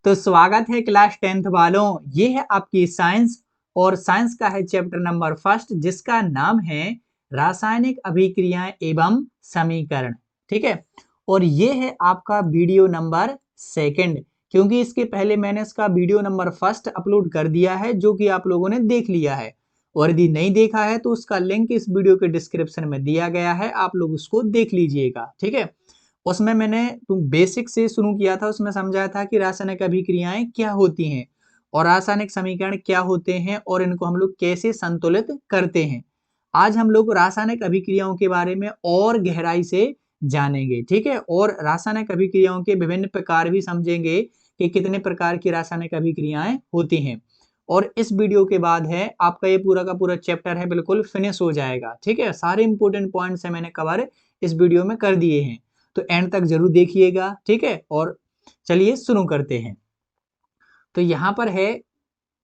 तो स्वागत है क्लास 10th वालों। ये है आपकी साइंस और साइंस का है चैप्टर नंबर फर्स्ट, जिसका नाम है रासायनिक अभिक्रियाएं एवं समीकरण। ठीक है, और ये है आपका वीडियो नंबर सेकंड, क्योंकि इसके पहले मैंने इसका वीडियो नंबर फर्स्ट अपलोड कर दिया है, जो कि आप लोगों ने देख लिया है। और यदि नहीं देखा है तो उसका लिंक इस वीडियो के डिस्क्रिप्शन में दिया गया है, आप लोग उसको देख लीजिएगा। ठीक है, उसमें मैंने बेसिक से शुरू किया था, उसमें समझाया था कि रासायनिक अभिक्रियाएं क्या होती हैं और रासायनिक समीकरण क्या होते हैं और इनको हम लोग कैसे संतुलित करते हैं। आज हम लोग रासायनिक अभिक्रियाओं के बारे में और गहराई से जानेंगे। ठीक है, और रासायनिक अभिक्रियाओं के विभिन्न प्रकार भी समझेंगे कि कितने प्रकार की रासायनिक अभिक्रियाएं होती हैं। और इस वीडियो के बाद है आपका ये पूरा का पूरा चैप्टर है बिल्कुल फिनिश हो जाएगा। ठीक है, सारे इंपॉर्टेंट पॉइंट्स है मैंने कवर इस वीडियो में कर दिए हैं, तो एंड तक जरूर देखिएगा। ठीक है, और चलिए शुरू करते हैं। तो यहाँ पर है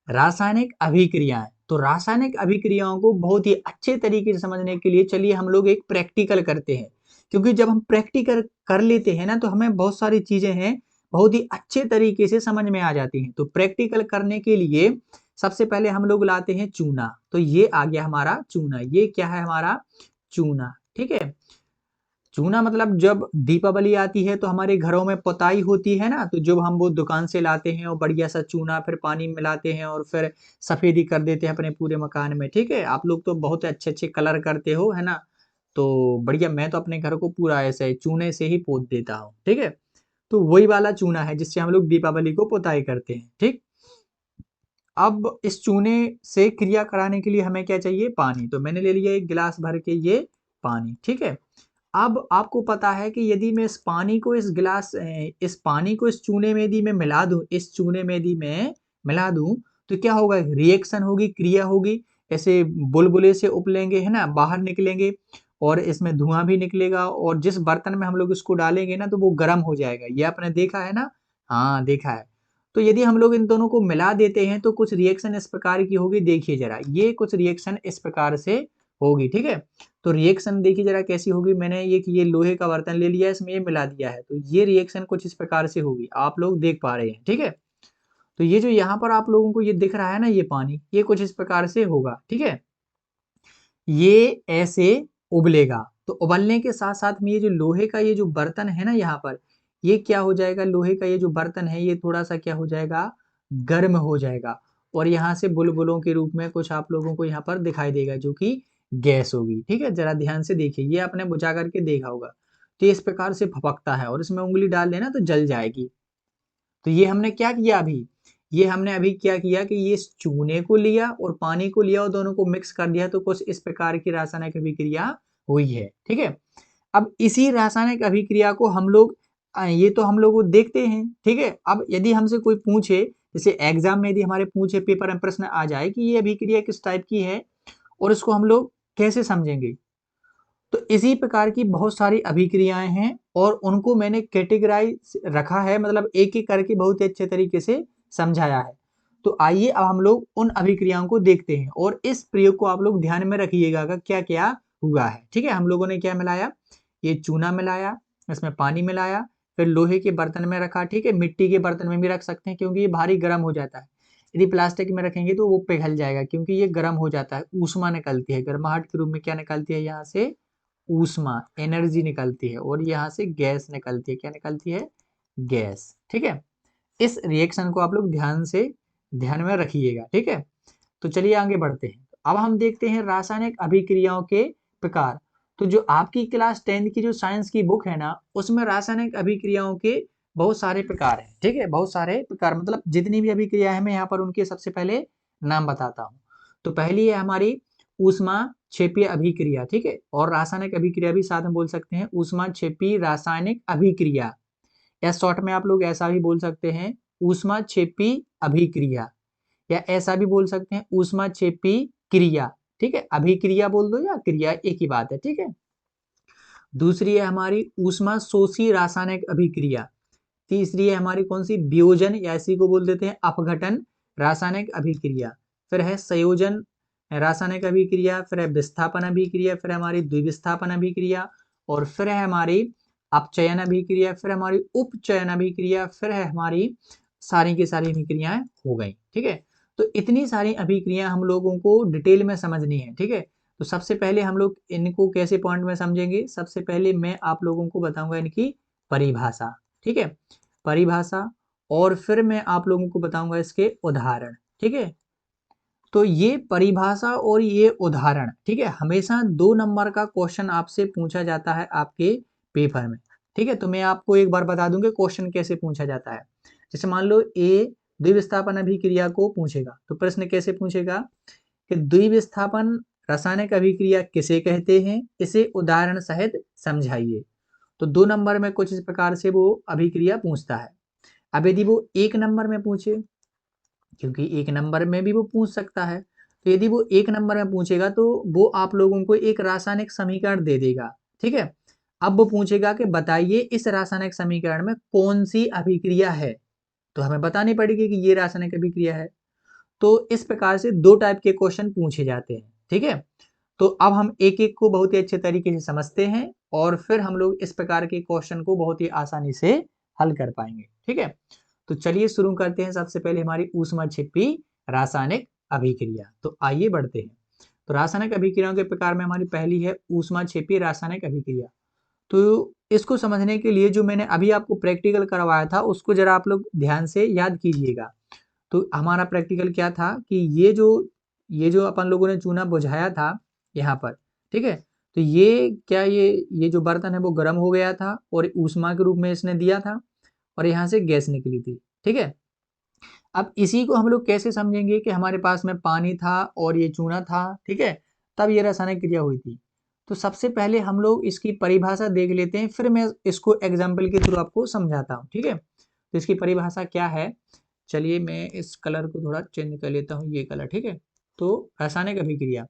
रासायनिक अभिक्रियाएं। तो रासायनिक अभिक्रियाओं को बहुत ही अच्छे तरीके से समझने के लिए चलिए हम लोग एक प्रैक्टिकल करते हैं, क्योंकि जब हम प्रैक्टिकल कर लेते हैं ना तो हमें बहुत सारी चीजें हैं बहुत ही अच्छे तरीके से समझ में आ जाती हैं। तो प्रैक्टिकल करने के लिए सबसे पहले हम लोग लाते हैं चूना। तो ये आ गया हमारा चूना। ये क्या है? हमारा चूना। ठीक है, चूना मतलब जब दीपावली आती है तो हमारे घरों में पुताई होती है ना, तो जब हम वो दुकान से लाते हैं और बढ़िया सा चूना फिर पानी मिलाते हैं और फिर सफेदी कर देते हैं अपने पूरे मकान में। ठीक है, आप लोग तो बहुत अच्छे अच्छे कलर करते हो, है ना? तो बढ़िया, मैं तो अपने घर को पूरा ऐसे चूने से ही पोत देता हूँ। ठीक है, तो वही वाला चूना है जिससे हम लोग दीपावली को पुताई करते हैं। ठीक, अब इस चूने से क्रिया कराने के लिए हमें क्या चाहिए? पानी। तो मैंने ले लिया एक गिलास भर के ये पानी। ठीक है, अब आपको पता है कि यदि मैं इस पानी को इस चूने में यदि मैं मिला दूं, इस चूने में यदि मैं मिला दूं तो क्या होगा? रिएक्शन होगी, क्रिया होगी। ऐसे बुलबुले से उपलेंगे, है ना, बाहर निकलेंगे और इसमें धुआं भी निकलेगा। और जिस बर्तन में हम लोग इसको डालेंगे ना तो वो गर्म हो जाएगा। ये आपने देखा है ना? हाँ, देखा है। तो यदि हम लोग इन दोनों को मिला देते हैं तो कुछ रिएक्शन इस प्रकार की होगी। देखिए जरा, ये कुछ रिएक्शन इस प्रकार से होगी। ठीक है, तो रिएक्शन देखिए जरा कैसी होगी। मैंने ये लोहे का बर्तन ले लिया, इसमें ये मिला दिया है, तो ये रिएक्शन कुछ इस प्रकार से होगी। आप लोग देख पा रहे हैं। ठीक है, तो ये जो यहाँ पर आप लोगों को ये दिख रहा है ना, ये पानी, ये कुछ इस प्रकार से होगा। ठीक है, ये ऐसे उबलेगा। तो उबलने के साथ साथ में ये जो लोहे का ये जो बर्तन है ना, यहाँ पर ये क्या हो जाएगा? लोहे का ये जो बर्तन है ये थोड़ा सा क्या हो जाएगा? गर्म हो जाएगा। और यहाँ से बुलबुलों के रूप में कुछ आप लोगों को यहाँ पर दिखाई देगा, जो कि गैस होगी। ठीक है, जरा ध्यान से देखिए, ये आपने बुझा करके देखा होगा। तो इस प्रकार से भपकता है और इसमें उंगली डाल देना तो जल जाएगी। तो ये हमने क्या किया अभी? ये हमने अभी क्या किया कि ये इस चूने को लिया और पानी को लिया और दोनों को मिक्स कर दिया, तो कुछ इस प्रकार की रासायनिक अभिक्रिया हुई है। ठीक है, अब इसी रासायनिक अभिक्रिया को हम लोग ये तो हम लोग देखते हैं। ठीक है, अब यदि हमसे कोई पूछे, जैसे एग्जाम में यदि हमारे पूछे, पेपर में प्रश्न आ जाए कि ये अभिक्रिया किस टाइप की है और इसको हम लोग कैसे समझेंगे, तो इसी प्रकार की बहुत सारी अभिक्रियाएं हैं और उनको मैंने कैटेगराइज रखा है, मतलब एक एक करके बहुत ही अच्छे तरीके से समझाया है। तो आइए अब हम लोग उन अभिक्रियाओं को देखते हैं और इस प्रयोग को आप लोग ध्यान में रखिएगा कि क्या क्या हुआ है। ठीक है, हम लोगों ने क्या मिलाया? ये चूना मिलाया, इसमें पानी मिलाया, फिर लोहे के बर्तन में रखा। ठीक है, मिट्टी के बर्तन में भी रख सकते हैं क्योंकि ये भारी गर्म हो जाता है। यदि प्लास्टिक में रखेंगे तो वो पिघल जाएगा क्योंकि ये गर्म हो जाता है, ऊष्मा निकलती है, गर्माहट के रूप में क्या निकलती है? यहाँ से ऊष्मा, एनर्जी निकलती है और यहाँ से गैस निकलती है। क्या निकलती है? गैस। ठीक है, इस रिएक्शन को आप लोग ध्यान में रखिएगा। ठीक है, तो चलिए आगे बढ़ते हैं। अब हम देखते हैं रासायनिक अभिक्रियाओं के प्रकार। तो जो आपकी क्लास 10th की जो साइंस की बुक है ना, उसमें रासायनिक अभिक्रियाओं के बहुत सारे प्रकार हैं। ठीक है, बहुत सारे प्रकार, मतलब जितनी भी अभिक्रिया है मैं यहाँ पर उनके सबसे पहले नाम बताता हूँ। तो पहली है हमारी ऊष्मा क्षेपीय अभिक्रिया। ठीक है, और रासायनिक अभिक्रिया भी साथ में बोल सकते हैं, ऊष्मा क्षेपी रासायनिक अभिक्रिया, या शॉर्ट में आप लोग ऐसा भी बोल सकते हैं, ऊष्मा क्षेपी अभिक्रिया, या ऐसा भी बोल सकते हैं ऊष्मा क्षेपी क्रिया। ठीक है, अभिक्रिया बोल दो या क्रिया, एक ही बात है। ठीक है, दूसरी है हमारी ऊष्मा शोषी रासायनिक अभिक्रिया। तीसरी है हमारी कौन सी? वियोजन, या इसी को बोल देते हैं अपघटन रासायनिक अभिक्रिया। फिर है संयोजन रासायनिक अभिक्रिया, फिर है विस्थापन अभिक्रिया, फिर है हमारी द्विविस्थापन अभिक्रिया, और फिर है हमारी अपचयन अभिक्रिया, फिर हमारी उपचयन अभिक्रिया, फिर है हमारी सारी की सारी अभिक्रियाएं हो गई। ठीक है, तो इतनी सारी अभिक्रियाएं हम लोगों को डिटेल में समझनी है। ठीक है, तो सबसे पहले हम लोग इनको कैसे पॉइंट में समझेंगे, सबसे पहले मैं आप लोगों को बताऊंगा इनकी परिभाषा। ठीक है, परिभाषा, और फिर मैं आप लोगों को बताऊंगा इसके उदाहरण। ठीक है, तो ये परिभाषा और ये उदाहरण, ठीक है, हमेशा 2 नंबर का क्वेश्चन आपसे पूछा जाता है आपके पेपर में। ठीक है, तो मैं आपको एक बार बता दूंगा क्वेश्चन कैसे पूछा जाता है। जैसे मान लो ए द्विविस्थापन अभिक्रिया को पूछेगा, तो प्रश्न कैसे पूछेगा कि द्विविस्थापन रासायनिक अभिक्रिया किसे कहते हैं, इसे उदाहरण सहित समझाइए। तो 2 नंबर में कुछ इस प्रकार से वो अभिक्रिया पूछता है। अब यदि वो 1 नंबर में पूछे, क्योंकि 1 नंबर में भी वो पूछ सकता है, तो यदि वो 1 नंबर में पूछेगा तो वो आप लोगों को एक रासायनिक समीकरण दे देगा। ठीक है, अब वो पूछेगा कि बताइए इस रासायनिक समीकरण में कौन सी अभिक्रिया है, तो हमें बतानी पड़ेगी कि ये रासायनिक अभिक्रिया है। तो इस प्रकार से 2 टाइप के क्वेश्चन पूछे जाते हैं। ठीक है, तो अब हम एक एक को बहुत ही अच्छे तरीके से समझते हैं और फिर हम लोग इस प्रकार के क्वेश्चन को बहुत ही आसानी से हल कर पाएंगे। ठीक है, तो चलिए शुरू करते हैं। सबसे पहले हमारी ऊष्माक्षेपी रासायनिक अभिक्रिया, तो आइए बढ़ते हैं। तो रासायनिक अभिक्रियाओं के प्रकार में हमारी पहली है ऊष्माक्षेपी रासायनिक अभिक्रिया। तो इसको समझने के लिए जो मैंने अभी आपको प्रैक्टिकल करवाया था उसको जरा आप लोग ध्यान से याद कीजिएगा। तो हमारा प्रैक्टिकल क्या था कि ये जो अपन लोगों ने चूना बुझाया था यहाँ पर, ठीक है, तो ये क्या, ये जो बर्तन है वो गर्म हो गया था और ऊष्मा के रूप में इसने दिया था और यहाँ से गैस निकली थी। ठीक है, अब इसी को हम लोग कैसे समझेंगे कि हमारे पास में पानी था और ये चूना था। ठीक है, तब ये रासायनिक क्रिया हुई थी। तो सबसे पहले हम लोग इसकी परिभाषा देख लेते हैं, फिर मैं इसको एग्जाम्पल के थ्रू आपको समझाता हूँ। ठीक है, तो इसकी परिभाषा क्या है, चलिए मैं इस कलर को थोड़ा चेंज कर लेता हूँ, ये कलर। ठीक है, तो रासायनिक अभिक्रिया,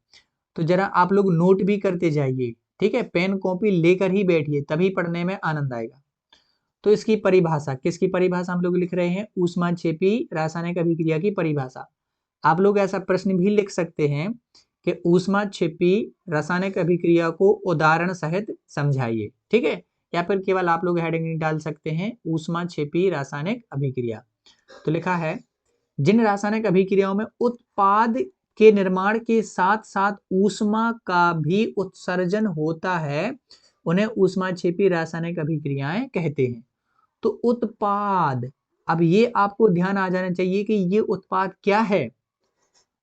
तो जरा आप लोग नोट भी करते जाइए। ठीक है, पेन कॉपी लेकर ही बैठिए, तभी पढ़ने में आनंद आएगा। तो इसकी परिभाषा, किसकी परिभाषा हम लोग लिख रहे हैं, ऊष्माक्षेपी रासायनिक अभिक्रिया की परिभाषा। आप लोग ऐसा प्रश्न भी लिख सकते हैं कि ऊष्माक्षेपी रासायनिक अभिक्रिया को उदाहरण सहित समझाइए। ठीक है, या फिर केवल आप लोग हेडिंग डाल सकते हैं ऊष्माक्षेपी रासायनिक अभिक्रिया। तो लिखा है, जिन रासायनिक अभिक्रियाओं में उत्पाद के निर्माण के साथ साथ ऊष्मा का भी उत्सर्जन होता है उन्हें ऊष्माक्षेपी रासायनिक अभिक्रियाएं कहते हैं। तो उत्पाद, अब ये आपको ध्यान आ जाना चाहिए कि ये उत्पाद क्या है।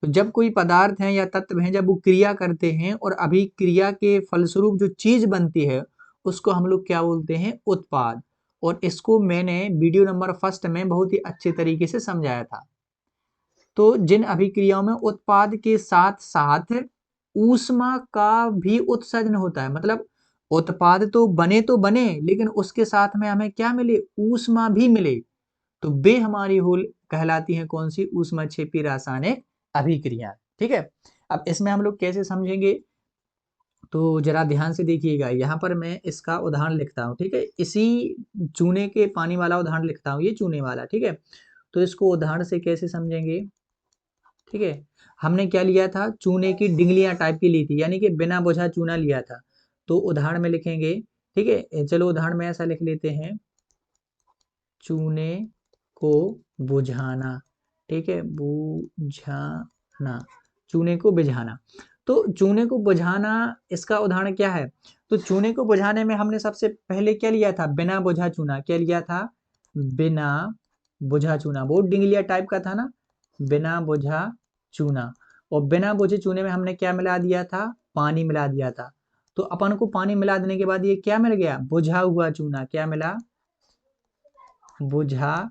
तो जब कोई पदार्थ है या तत्व है, जब वो क्रिया करते हैं और अभिक्रिया के फलस्वरूप जो चीज बनती है उसको हम लोग क्या बोलते हैं, उत्पाद। और इसको मैंने वीडियो नंबर 1 में बहुत ही अच्छे तरीके से समझाया था। तो जिन अभिक्रियाओं में उत्पाद के साथ साथ ऊष्मा का भी उत्सर्जन होता है, मतलब उत्पाद तो बने लेकिन उसके साथ में हमें क्या मिले, ऊष्मा भी मिले, तो वे हमारी होल कहलाती हैं कौन सी, ऊष्माक्षेपी रासायनिक अभिक्रिया। ठीक है, अब इसमें हम लोग कैसे समझेंगे, तो जरा ध्यान से देखिएगा। यहाँ पर मैं इसका उदाहरण लिखता हूँ। ठीक है, इसी चूने के पानी वाला उदाहरण लिखता हूँ, ये चूने वाला। ठीक है, तो इसको उदाहरण से कैसे समझेंगे। ठीक है, हमने क्या लिया था, चूने की डिंगलियां टाइप की ली थी, यानी कि बिना बुझा चूना लिया था। तो उदाहरण में लिखेंगे, ठीक है, चलो उदाहरण में ऐसा लिख लेते हैं, चूने को बुझाना। ठीक है, बुझाना, चूने को बुझाना। तो चूने को बुझाना, इसका उदाहरण क्या है, तो चूने को बुझाने में हमने सबसे पहले क्या लिया था, बिना बुझा चूना। क्या लिया था, बिना बुझा चूना। वो डिंगलिया टाइप का था ना, बिना बुझा चूना। और बिना बुझे चूने में हमने क्या मिला दिया था, पानी मिला दिया था। तो अपन को पानी मिला देने के बाद ये क्या मिल गया, बुझा हुआ चूना। क्या मिला, बुझा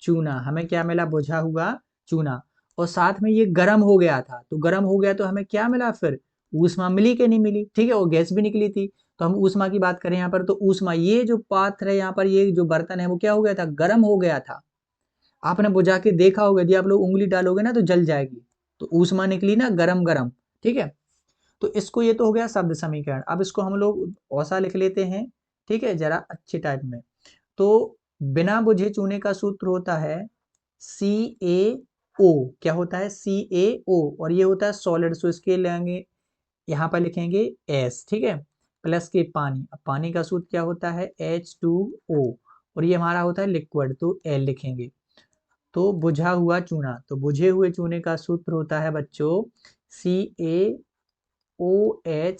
चूना। हमें क्या मिला, बुझा हुआ चूना। और साथ में ये गर्म हो गया था, तो गर्म हो गया तो हमें क्या मिला, फिर ऊष्मा मिली कि नहीं मिली। ठीक है, वो गैस भी निकली थी, तो हम ऊष्मा की बात करें यहाँ पर, तो ऊष्मा, ये जो पात्र है यहाँ पर, ये जो बर्तन है वो क्या हो गया था, गर्म हो गया था। आपने बुझा के देखा होगा, यदि आप लोग उंगली डालोगे ना तो जल जाएगी, तो ऊष्मा निकली ना, गरम गरम। ठीक है, तो इसको, ये तो हो गया शब्द समीकरण। अब इसको हम लोग औसा लिख लेते हैं। ठीक है, जरा अच्छे टाइप में। तो बिना बुझे चूने का सूत्र होता है CaO। क्या होता है, CaO, और ये होता है सॉलिड, सो इसके लेंगे, यहाँ पर लिखेंगे S। ठीक है, प्लस के पानी। अब पानी का सूत्र क्या होता है, H2O, और ये हमारा होता है लिक्विड, तो L लिखेंगे। तो बुझा हुआ चूना, तो बुझे हुए चूने का सूत्र होता है बच्चों CaOH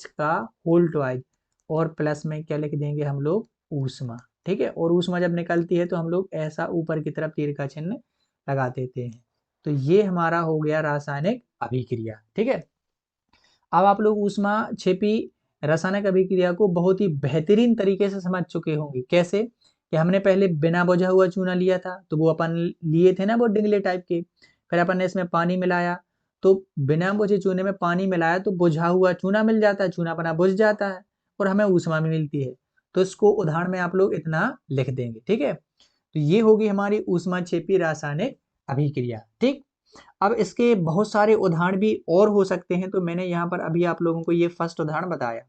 का होल ट्वाइस, और प्लस में क्या लिख देंगे हम लोग, ऊष्मा। ठीक है, और ऊष्मा जब निकलती है तो हम लोग ऐसा ऊपर की तरफ तीर का चिन्ह लगा देते हैं। तो ये हमारा हो गया रासायनिक अभिक्रिया। ठीक है, अब आप लोग ऊष्मा छेपी रासायनिक अभिक्रिया को बहुत ही बेहतरीन तरीके से समझ चुके होंगे। कैसे कि हमने पहले बिना बुझा हुआ चूना लिया था, तो वो अपन लिए थे ना वो डिंगले टाइप के, फिर अपन ने इसमें पानी मिलाया, तो बिना बुझे चूने में पानी मिलाया तो बुझा हुआ चूना मिल जाता है, चूना बना बुझ जाता है और हमें ऊष्मा भी मिलती है। तो इसको उदाहरण में आप लोग इतना लिख देंगे। ठीक है, तो ये होगी हमारी ऊष्मा छेपी रासायनिक अभिक्रिया। ठीक, अब इसके बहुत सारे उदाहरण भी और हो सकते हैं, तो मैंने यहाँ पर अभी आप लोगों को ये फर्स्ट उदाहरण बताया।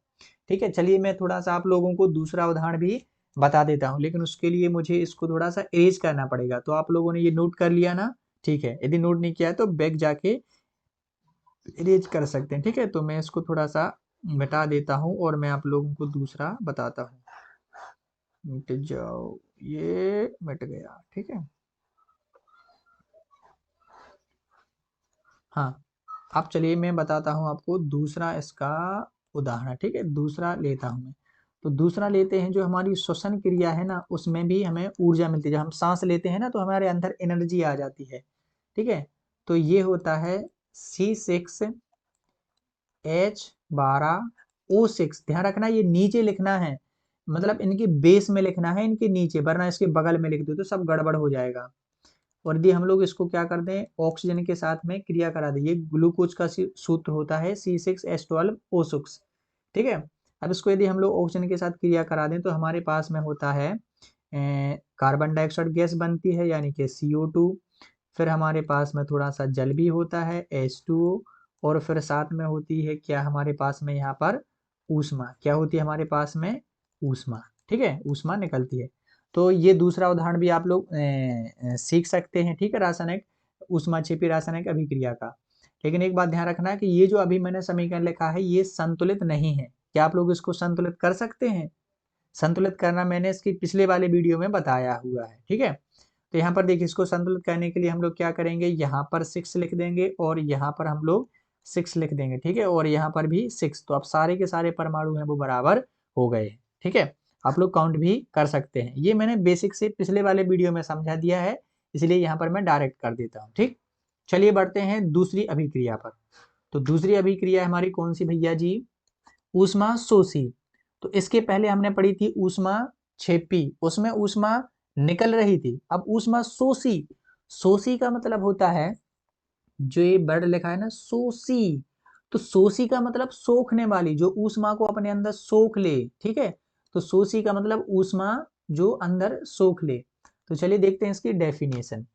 ठीक है, चलिए मैं थोड़ा सा आप लोगों को दूसरा उदाहरण भी बता देता हूँ, लेकिन उसके लिए मुझे इसको थोड़ा सा इरेज करना पड़ेगा। तो आप लोगों ने ये नोट कर लिया ना? ठीक है, यदि नोट नहीं किया है तो बैक जाके इरेज कर सकते हैं। ठीक है, तो मैं इसको थोड़ा सा मिटा देता हूँ और मैं आप लोगों को दूसरा बताता हूँ। मिट जाओ, ये मिट गया। ठीक है, हाँ, अब चलिए मैं बताता हूँ आपको दूसरा इसका उदाहरण। ठीक है, दूसरा लेता हूँ मैं। तो दूसरा लेते हैं, जो हमारी श्वसन क्रिया है ना, उसमें भी हमें ऊर्जा मिलती है। जब हम सांस लेते हैं ना तो हमारे अंदर एनर्जी आ जाती है। ठीक है, तो ये होता है C6H12O6। ध्यान रखना ये नीचे लिखना है, मतलब इनके बेस में लिखना है, इनके नीचे, वरना इसके बगल में लिख दो तो सब गड़बड़ हो जाएगा। और यदि हम लोग इसको क्या कर दें, ऑक्सीजन के साथ में क्रिया करा दें, ये ग्लूकोज का सूत्र होता है C6H12O6। ठीक है, अब इसको यदि हम लोग ऑक्सीजन के साथ क्रिया करा दें तो हमारे पास में होता है कार्बन डाइऑक्साइड गैस बनती है, यानी कि CO2। फिर हमारे पास में थोड़ा सा जल भी होता है H2O, और फिर साथ में होती है क्या हमारे पास में यहाँ पर ऊष्मा। क्या होती है हमारे पास में? ऊष्मा। ठीक है, ऊष्मा निकलती है। तो ये दूसरा उदाहरण भी आप लोग सीख सकते हैं। ठीक है, रासायनिक ऊष्मा छिपी रासायनिक अभिक्रिया का। लेकिन एक बात ध्यान रखना है कि ये जो अभी मैंने समीकरण लिखा है ये संतुलित नहीं है। क्या आप लोग इसको संतुलित कर सकते हैं? संतुलित करना मैंने इसकी पिछले वाले वीडियो में बताया हुआ है। ठीक है, तो यहाँ पर देखिए, इसको संतुलित करने के लिए हम लोग क्या करेंगे, यहाँ पर 6 लिख देंगे और यहाँ पर हम लोग 6 लिख देंगे। ठीक है, और यहाँ पर भी 6। तो अब सारे के सारे परमाणु हैं वो बराबर हो गए। ठीक है, आप लोग काउंट भी कर सकते हैं। ये मैंने बेसिक से पिछले वाले वीडियो में समझा दिया है, इसलिए यहाँ पर मैं डायरेक्ट कर देता हूँ। ठीक, चलिए बढ़ते हैं दूसरी अभिक्रिया पर। तो दूसरी अभिक्रिया हमारी कौन सी भैया जी? ऊष्मा शोषी। तो इसके पहले हमने पढ़ी थी ऊष्मा छेपी, उसमें ऊष्मा निकल रही थी। अब ऊष्मा शोषी, शोषी का मतलब होता है, जो ये वर्ड लिखा है ना शोषी, तो शोषी का मतलब सोखने वाली, जो ऊष्मा को अपने अंदर सोख ले। ठीक है, तो शोषी का मतलब ऊष्मा जो अंदर सोख ले। तो चलिए देखते हैं इसकी डेफिनेशन।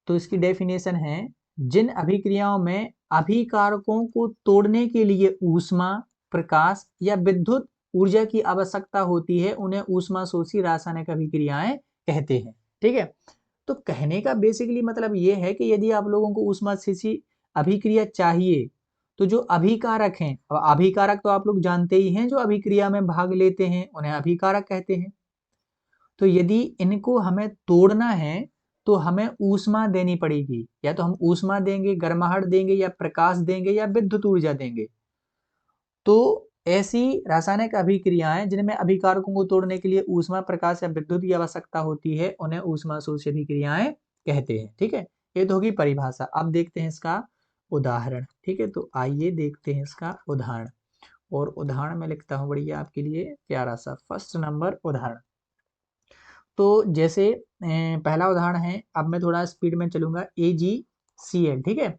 तो इसकी डेफिनेशन है, जिन अभिक्रियाओं में अभिकारकों को तोड़ने के लिए ऊष्मा, प्रकाश या विद्युत ऊर्जा की आवश्यकता होती है, उन्हें ऊष्मा शोषी रासायनिक अभिक्रियाएं कहते हैं। ठीक है, तो कहने का बेसिकली मतलब ये है कि यदि आप लोगों को ऊष्मा शोषी अभिक्रिया चाहिए, तो जो अभिकारक हैं, अब अभिकारक तो आप लोग जानते ही हैं, जो अभिक्रिया में भाग लेते हैं उन्हें अभिकारक कहते हैं। तो यदि इनको हमें तोड़ना है तो हमें ऊष्मा देनी पड़ेगी, या तो हम ऊष्मा देंगे, गर्माहट देंगे, या प्रकाश देंगे, या विद्युत ऊर्जा देंगे। तो ऐसी रासायनिक अभिक्रियाएं जिनमें अभिकारकों को तोड़ने के लिए ऊष्मा, प्रकाश या विद्युत की आवश्यकता होती है, उन्हें ऊष्मा शोषी अभिक्रियाएं कहते हैं। ठीक है, ये तो होगी परिभाषा। अब देखते हैं इसका उदाहरण। ठीक है, तो आइए देखते हैं इसका उदाहरण। और उदाहरण में लिखता हूँ बढ़िया आपके लिए प्यारा सा फर्स्ट नंबर उदाहरण। तो जैसे पहला उदाहरण है, अब मैं थोड़ा स्पीड में चलूंगा, AgCl। ठीक है,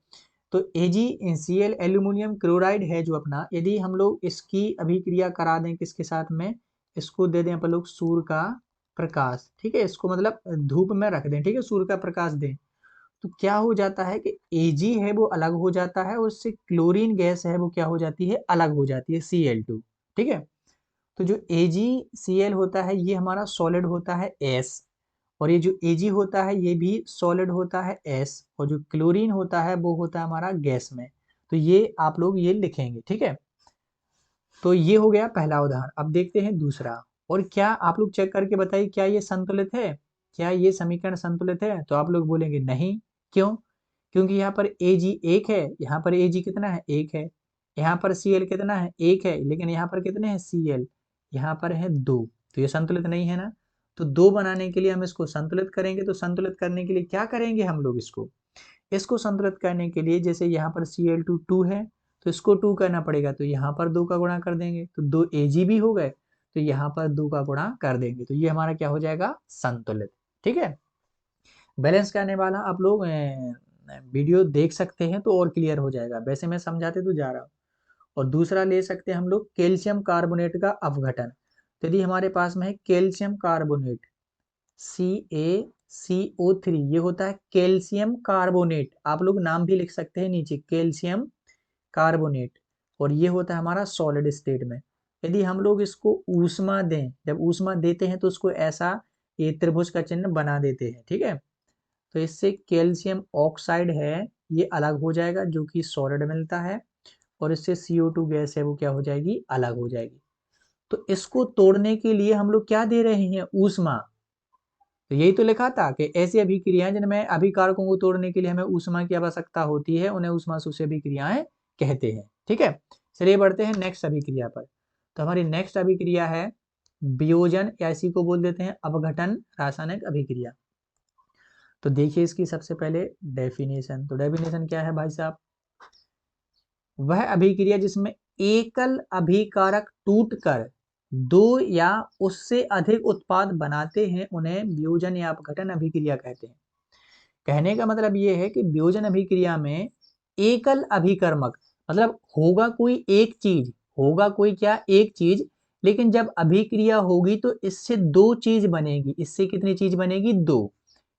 तो AgCl एल्यूमिनियम क्लोराइड है जो अपना, यदि हम लोग इसकी अभिक्रिया करा दें किसके साथ में, इसको दे दें अपन लोग सूर्य का प्रकाश। ठीक है, इसको मतलब धूप में रख दें। ठीक है, सूर्य का प्रकाश दें, तो क्या हो जाता है कि Ag है वो अलग हो जाता है, और उससे क्लोरीन गैस है वो क्या हो जाती है, अलग हो जाती है, Cl2। ठीक है, तो जो AgCl होता है ये हमारा सॉलिड होता है S, और ये जो Ag होता है ये भी सॉलिड होता है S, और जो क्लोरीन होता है वो होता है हमारा गैस में। तो ये आप लोग ये लिखेंगे। ठीक है, तो ये हो गया पहला उदाहरण। अब देखते हैं दूसरा। और क्या आप लोग चेक करके बताइए क्या ये संतुलित है? क्या ये समीकरण संतुलित है? तो आप लोग बोलेंगे नहीं। क्यों? क्योंकि यहाँ पर Ag 1 है, यहाँ पर Ag कितना है? 1 है, यहाँ पर Cl कितना है? 1 है, लेकिन यहाँ पर कितने हैं? Cl यहाँ पर है 2, तो ये संतुलित नहीं है ना। तो 2 बनाने के लिए हम इसको संतुलित करेंगे, तो संतुलित करने के लिए क्या करेंगे हम लोग? इसको संतुलित करने के लिए जैसे यहाँ पर Cl2 2 है, तो इसको 2 करना पड़ेगा, तो यहाँ पर 2 का गुणा कर देंगे, तो 2 Ag भी हो गए, तो यहाँ पर 2 का गुणा कर देंगे, तो ये हमारा क्या हो जाएगा? संतुलित। ठीक है, बैलेंस करने वाला आप लोग वीडियो देख सकते हैं तो और क्लियर हो जाएगा, वैसे मैं समझाते तो जा रहा हूँ। और दूसरा ले सकते हैं हम लोग कैल्शियम कार्बोनेट का अपघटन। तो यदि हमारे पास में है कैल्शियम कार्बोनेट CaCO3, ये होता है कैल्शियम कार्बोनेट, आप लोग नाम भी लिख सकते हैं नीचे, कैल्शियम कार्बोनेट, और ये होता है हमारा सॉलिड स्टेट में। यदि हम लोग इसको ऊष्मा दें, जब ऊष्मा देते हैं तो उसको ऐसा ये त्रिभुज का चिन्ह बना देते हैं। ठीक है, तो इससे कैल्शियम ऑक्साइड है ये अलग हो जाएगा, जो कि सॉलिड मिलता है, और इससे CO2 गैस है वो क्या हो जाएगी? अलग हो जाएगी। तो इसको तोड़ने के लिए हम लोग क्या दे रहे हैं? ऊष्मा। तो यही तो लिखा था कि ऐसी अभिक्रियाएं जिनमें अभिकारकों को तोड़ने के लिए हमें ऊष्मा की आवश्यकता होती है, उन्हें ऊष्माशोषी अभिक्रियाएं कहते हैं। ठीक है, चलिए बढ़ते हैं नेक्स्ट अभिक्रिया पर। तो हमारी नेक्स्ट अभिक्रिया है वियोजन, या इसी को बोल देते हैं अपघटन रासायनिक अभिक्रिया। तो देखिए इसकी सबसे पहले डेफिनेशन। तो डेफिनेशन क्या है भाई साहब? वह अभिक्रिया जिसमें एकल अभिकारक टूटकर दो या उससे अधिक उत्पाद बनाते हैं उन्हें वियोजन या अपघटन अभिक्रिया कहते हैं। कहने का मतलब ये है कि वियोजन अभिक्रिया में एकल अभिकर्मक, मतलब होगा कोई एक चीज, होगा कोई क्या? एक चीज, लेकिन जब अभिक्रिया होगी तो इससे दो चीज बनेगी। इससे कितनी चीज बनेगी? दो।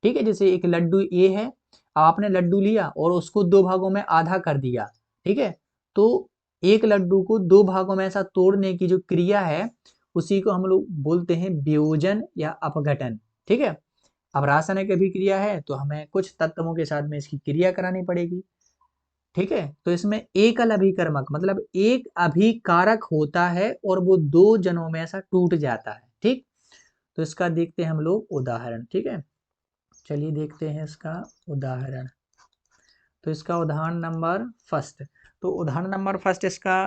ठीक है, जैसे एक लड्डू ये है, आपने लड्डू लिया और उसको दो भागों में आधा कर दिया। ठीक है, तो एक लड्डू को दो भागों में ऐसा तोड़ने की जो क्रिया है उसी को हम लोग बोलते हैं वियोजन या अपघटन। ठीक है, अब रासायनिक अभिक्रिया है तो हमें कुछ तत्वों के साथ में इसकी क्रिया करानी पड़ेगी। ठीक है, तो इसमें एकल अभिकर्मक मतलब एक अभिकारक होता है और वो दो जनों में ऐसा टूट जाता है। ठीक, तो इसका देखते हैं हम लोग उदाहरण। ठीक है, चलिए देखते हैं इसका उदाहरण। तो इसका उदाहरण नंबर फर्स्ट, तो उदाहरण नंबर फर्स्ट इसका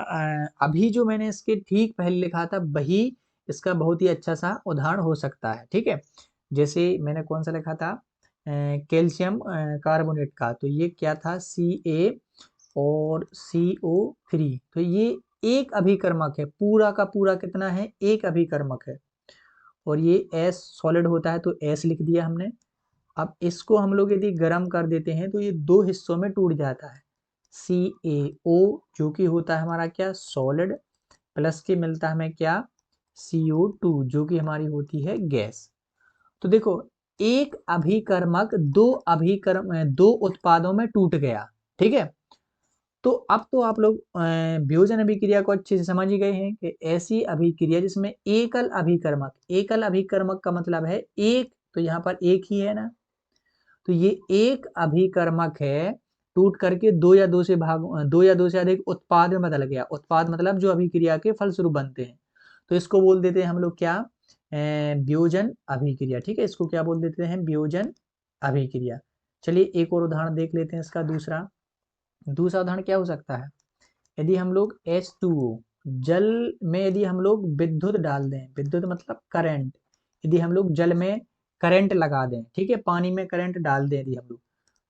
अभी जो मैंने इसके ठीक पहले लिखा था वही इसका बहुत ही अच्छा सा उदाहरण हो सकता है। ठीक है, जैसे मैंने कौन सा लिखा था? कैल्शियम कार्बोनेट का, तो ये क्या था? Ca और CO3, तो ये एक अभिकर्मक है, पूरा का पूरा कितना है? एक अभिकर्मक है, और ये S सॉलिड होता है तो S लिख दिया हमने। अब इसको हम लोग यदि गर्म कर देते हैं तो ये दो हिस्सों में टूट जाता है। CaO जो कि होता है हमारा क्या? सॉलिड, प्लस के मिलता है हमें क्या? CO2 जो कि हमारी होती है गैस। तो देखो, एक अभिकर्मक दो उत्पादों में टूट गया। ठीक है, तो अब तो आप लोग वियोजन अभिक्रिया को अच्छे से समझ ही गए हैं कि ऐसी अभिक्रिया जिसमें एकल अभिकर्मक का मतलब है एक, तो यहाँ पर एक ही है ना, तो ये एक अभिकर्मक है, टूट करके दो या दो से अधिक उत्पाद में बदल गया। उत्पाद मतलब जो अभिक्रिया के फलस्वरूप बनते हैं, तो इसको बोल देते हैं हम लोग क्या? वियोजन अभिक्रिया। ठीक है, इसको क्या बोल देते हैं? वियोजन अभिक्रिया। चलिए एक और उदाहरण देख लेते हैं इसका। दूसरा उदाहरण क्या हो सकता है? यदि हम लोग H2O जल में यदि हम लोग विद्युत डाल दें, विद्युत मतलब करंट, यदि हम लोग जल में करंट लगा दें, ठीक है, पानी में करंट डाल दें यदि हम लोग,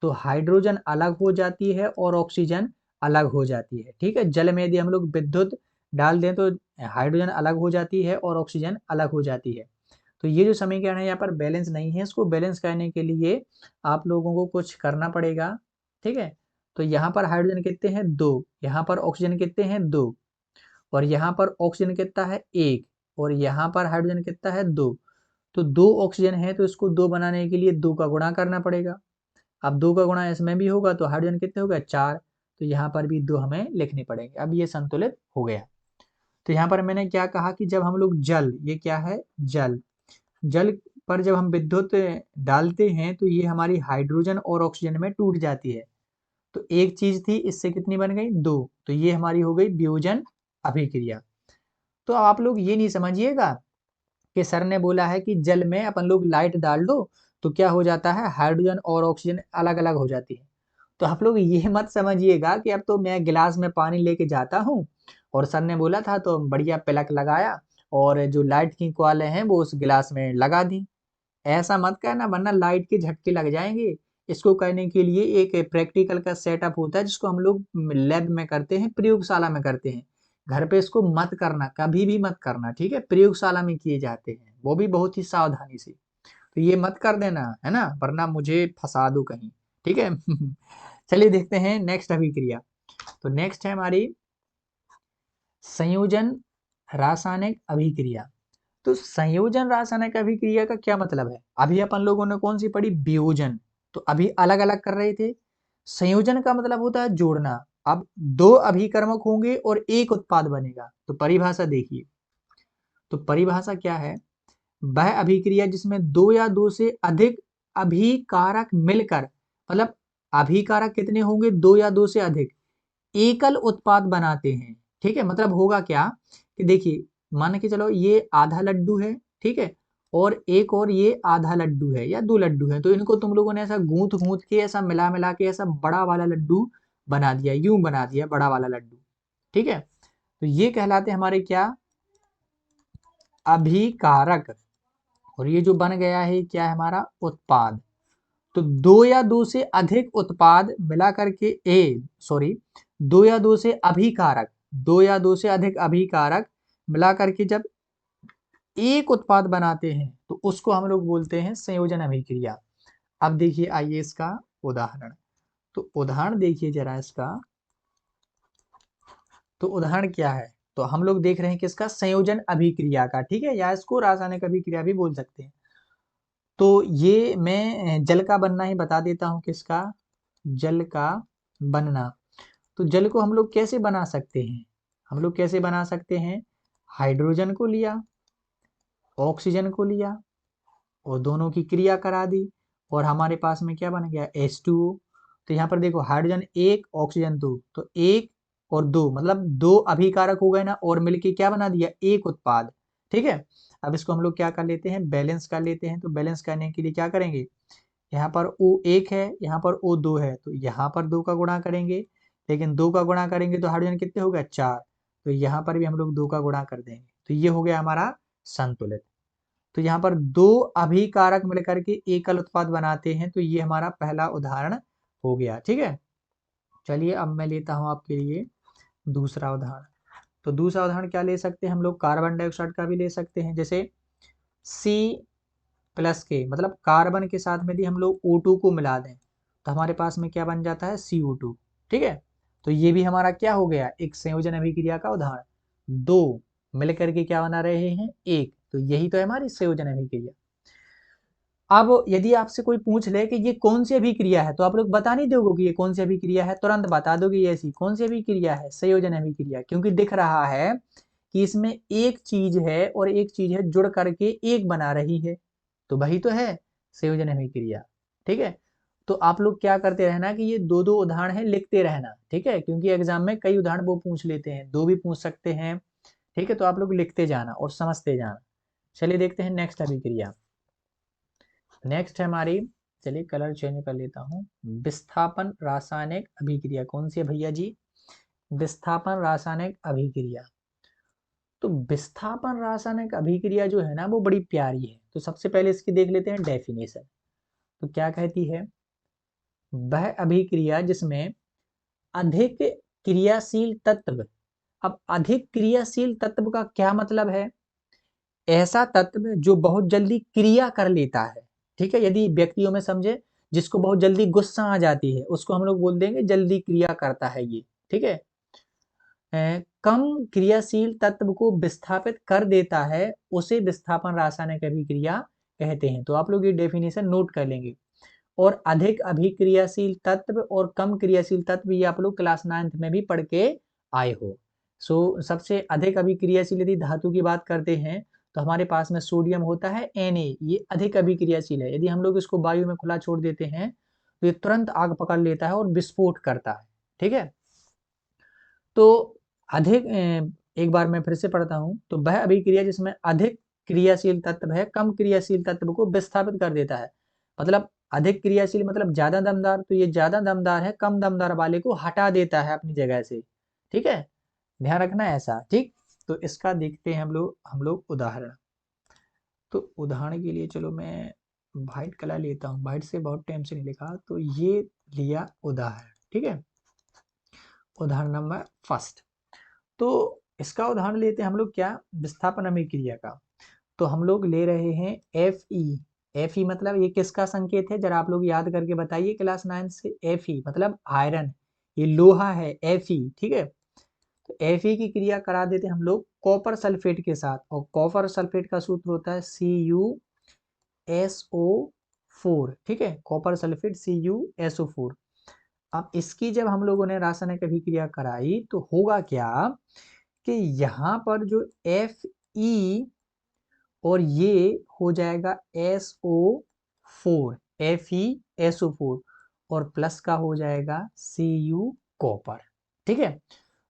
तो हाइड्रोजन अलग हो जाती है और ऑक्सीजन अलग हो जाती है। ठीक है, जल में यदि हम लोग विद्युत डाल दें तो हाइड्रोजन अलग हो जाती है और ऑक्सीजन अलग हो जाती है। तो ये जो समीकरण है यहाँ पर बैलेंस नहीं है, इसको बैलेंस करने के लिए आप लोगों को कुछ करना पड़ेगा। ठीक है, तो यहाँ पर हाइड्रोजन कितने हैं? दो, यहाँ पर ऑक्सीजन कितने हैं? दो, और यहाँ पर ऑक्सीजन कितना है? एक, और यहाँ पर हाइड्रोजन कितना है? दो। तो दो ऑक्सीजन है तो इसको दो बनाने के लिए दो का गुणा करना पड़ेगा। अब दो का गुणा इसमें भी होगा तो हाइड्रोजन कितने हो गए? चार, तो यहाँ पर भी दो हमें लिखने पड़ेंगे। अब ये संतुलित हो गया। तो यहाँ पर मैंने क्या कहा कि जब हम लोग जल, ये क्या है? जल पर जब हम विद्युत डालते हैं तो ये हमारी हाइड्रोजन और ऑक्सीजन में टूट जाती है। तो एक चीज थी, इससे कितनी बन गई? दो, तो ये हमारी हो गई वियोजन अभिक्रिया। तो आप लोग ये नहीं समझिएगा कि सर ने बोला है कि जल में अपन लोग लाइट डाल दो तो क्या हो जाता है, हाइड्रोजन और ऑक्सीजन अलग अलग हो जाती है। तो आप लोग ये मत समझिएगा कि अब तो मैं गिलास में पानी लेके जाता हूँ और सर ने बोला था तो बढ़िया प्लग लगाया और जो लाइट की कॉइलें हैं वो उस गिलास में लगा दी। ऐसा मत करना वरना लाइट के झटके लग जाएंगे। इसको करने के लिए एक प्रैक्टिकल का सेटअप होता है जिसको हम लोग लैब में करते हैं, प्रयोगशाला में करते हैं। घर पे इसको मत करना, कभी भी मत करना, ठीक है। प्रयोगशाला में किए जाते हैं, वो भी बहुत ही सावधानी से। तो ये मत कर देना है ना, वरना मुझे फंसा दो कहीं, ठीक है। चलिए देखते हैं नेक्स्ट अभिक्रिया। तो नेक्स्ट है हमारी संयोजन रासायनिक अभिक्रिया। तो संयोजन रासायनिक अभिक्रिया का क्या मतलब है? अभी अपन लोगों ने कौन सी पढ़ी, वियोजन। तो अभी अलग अलग कर रहे थे। संयोजन का मतलब होता है जोड़ना। अब दो अभिकर्मक होंगे और एक उत्पाद बनेगा। तो परिभाषा देखिए, तो परिभाषा क्या है, वह अभिक्रिया जिसमें दो या दो से अधिक अभिकारक मिलकर, मतलब अभिकारक कितने होंगे, दो या दो से अधिक, एकल उत्पाद बनाते हैं। ठीक है, मतलब होगा क्या कि देखिए, मान के चलो ये आधा लड्डू है, ठीक है, और एक और ये आधा लड्डू है या दो लड्डू है, तो इनको तुम लोगों ने ऐसा गूंथ गूंथ के ऐसा मिला मिला के ऐसा बड़ा वाला लड्डू बना दिया, यूं बना दिया बड़ा वाला लड्डू। ठीक है, तो ये कहलाते हमारे क्या, अभिकारक। और ये जो बन गया है क्या है हमारा, उत्पाद। तो दो या दो से अधिक उत्पाद मिला करके दो या दो से अभिकारक, दो या दो से अधिक अभिकारक मिला करके जब एक उत्पाद बनाते हैं तो उसको हम लोग बोलते हैं संयोजन अभिक्रिया। अब देखिए, आइए इसका उदाहरण। तो उदाहरण देखिए जरा इसका। तो उदाहरण क्या है, तो हम लोग देख रहे हैं किसका, संयोजन अभिक्रिया का, ठीक है, या इसको रासायनिक अभिक्रिया भी बोल सकते हैं। तो ये मैं जल का बनना ही बता देता हूँ, किसका, जल का बनना। तो जल को हम लोग कैसे बना सकते हैं, हम लोग कैसे बना सकते हैं, हाइड्रोजन को लिया, ऑक्सीजन को लिया और दोनों की क्रिया करा दी और हमारे पास में क्या बन गया, H2O। तो यहाँ पर देखो, हाइड्रोजन एक, ऑक्सीजन दो, तो एक और दो मतलब दो अभिकारक हो गए ना, और मिलके क्या बना दिया, एक उत्पाद। ठीक है, अब इसको हम लोग क्या कर लेते हैं, बैलेंस कर लेते हैं। तो बैलेंस करने के लिए क्या करेंगे, यहाँ पर O1 है, यहाँ पर O2 है, तो यहाँ पर दो का गुणा करेंगे, लेकिन दो का गुणा करेंगे तो हाइड्रोजन कितने हो गए, चार, तो यहाँ पर भी हम लोग दो का गुणा कर देंगे, तो ये हो गया हमारा संतुलित। तो यहाँ पर दो अभिकारक मिलकर के एकल उत्पाद बनाते हैं, तो ये हमारा पहला उदाहरण हो गया। ठीक है, चलिए अब मैं लेता हूँ आपके लिए दूसरा उदाहरण। तो दूसरा उदाहरण क्या ले सकते हैं हम लोग, कार्बन डाइऑक्साइड का भी ले सकते हैं। जैसे C+K, मतलब कार्बन के साथ में यदि हम लोग O2 को मिला दें तो हमारे पास में क्या बन जाता है, CO2। ठीक है, तो ये भी हमारा क्या हो गया, एक संयोजन अभिक्रिया का उदाहरण। दो मिलकर के क्या बना रहे हैं, एक, तो यही तो है हमारी संयोजन अभिक्रिया। अब यदि आपसे कोई पूछ ले कि ये कौन सी अभिक्रिया है, तो आप लोग बता नहीं दोगे कि ये कौन सी अभिक्रिया है, तुरंत बता दोगे ये ऐसी कौन सी अभिक्रिया है, संयोजन अभिक्रिया, क्योंकि दिख रहा है कि इसमें एक चीज है और एक चीज है जुड़ करके एक बना रही है, तो वही तो है संयोजन अभिक्रिया। ठीक है, तो आप लोग क्या करते रहना कि ये दो दो उदाहरण है लिखते रहना, ठीक है, क्योंकि एग्जाम में कई उदाहरण वो पूछ लेते हैं, दो भी पूछ सकते हैं। ठीक है, तो आप लोग लिखते जाना और समझते जाना। चलिए देखते हैं नेक्स्ट अभिक्रिया। नेक्स्ट है हमारी, चलिए कलर चेंज कर लेता हूँ, विस्थापन रासायनिक अभिक्रिया। कौन सी है भैया जी, विस्थापन रासायनिक अभिक्रिया। तो विस्थापन रासायनिक अभिक्रिया जो है ना वो बड़ी प्यारी है। तो सबसे पहले इसकी देख लेते हैं डेफिनेशन। तो क्या कहती है, वह अभिक्रिया जिसमें अधिक क्रियाशील तत्व। अब अधिक क्रियाशील तत्व का क्या मतलब है, ऐसा तत्व जो बहुत जल्दी क्रिया कर लेता है। ठीक है, यदि व्यक्तियों में समझे, जिसको बहुत जल्दी गुस्सा आ जाती है उसको हम लोग बोल देंगे जल्दी क्रिया करता है ये। ठीक है, कम क्रियाशील तत्व को विस्थापित कर देता है, उसे विस्थापन रासायनिक अभिक्रिया कहते हैं। तो आप लोग ये डेफिनेशन नोट कर लेंगे। और अधिक अभिक्रियाशील तत्व और कम क्रियाशील तत्व ये आप लोग क्लास 9th में भी पढ़ के आए हो। सबसे अधिक अभिक्रियाशील यदि धातु की बात करते हैं तो हमारे पास में सोडियम होता है Na, ये अधिक अभिक्रियाशील है। यदि हम लोग इसको वायु में खुला छोड़ देते हैं तो ये तुरंत आग पकड़ लेता है और विस्फोट करता है। ठीक है, तो अधिक एक बार मैं फिर से पढ़ता हूं, तो वह अभिक्रिया जिसमें अधिक क्रियाशील तत्व है कम क्रियाशील तत्व को विस्थापित कर देता है, मतलब अधिक क्रियाशील मतलब ज्यादा दमदार, तो ये ज्यादा दमदार है, कम दमदार वाले को हटा देता है अपनी जगह से। ठीक है, ध्यान रखना ऐसा। ठीक, तो इसका देखते हैं हम लोग उदाहरण। तो उदाहरण के लिए चलो मैं व्हाइट कलर लेता हूँ, व्हाइट से बहुत टाइम से नहीं लिखा, तो ये लिया उदाहरण। ठीक है, उदाहरण नंबर फर्स्ट। तो इसका उदाहरण लेते हैं हम लोग क्या, विस्थापन अभिक्रिया का। तो हम लोग ले रहे हैं Fe। Fe मतलब ये किसका संकेत है, जरा आप लोग याद करके बताइए क्लास 9 से। Fe मतलब आयरन, ये लोहा है Fe। ठीक है, तो Fe की क्रिया करा देते हैं हम लोग कॉपर सल्फेट के साथ, और कॉपर सल्फेट का सूत्र होता है CuSO4। ठीक है, कॉपर सल्फेट CuSO4। अब इसकी जब हम लोगों ने रासायनिक अभिक्रिया कराई तो होगा क्या कि यहाँ पर जो Fe और ये हो जाएगा SO4, FeSO4, और प्लस का हो जाएगा Cu कॉपर। ठीक है,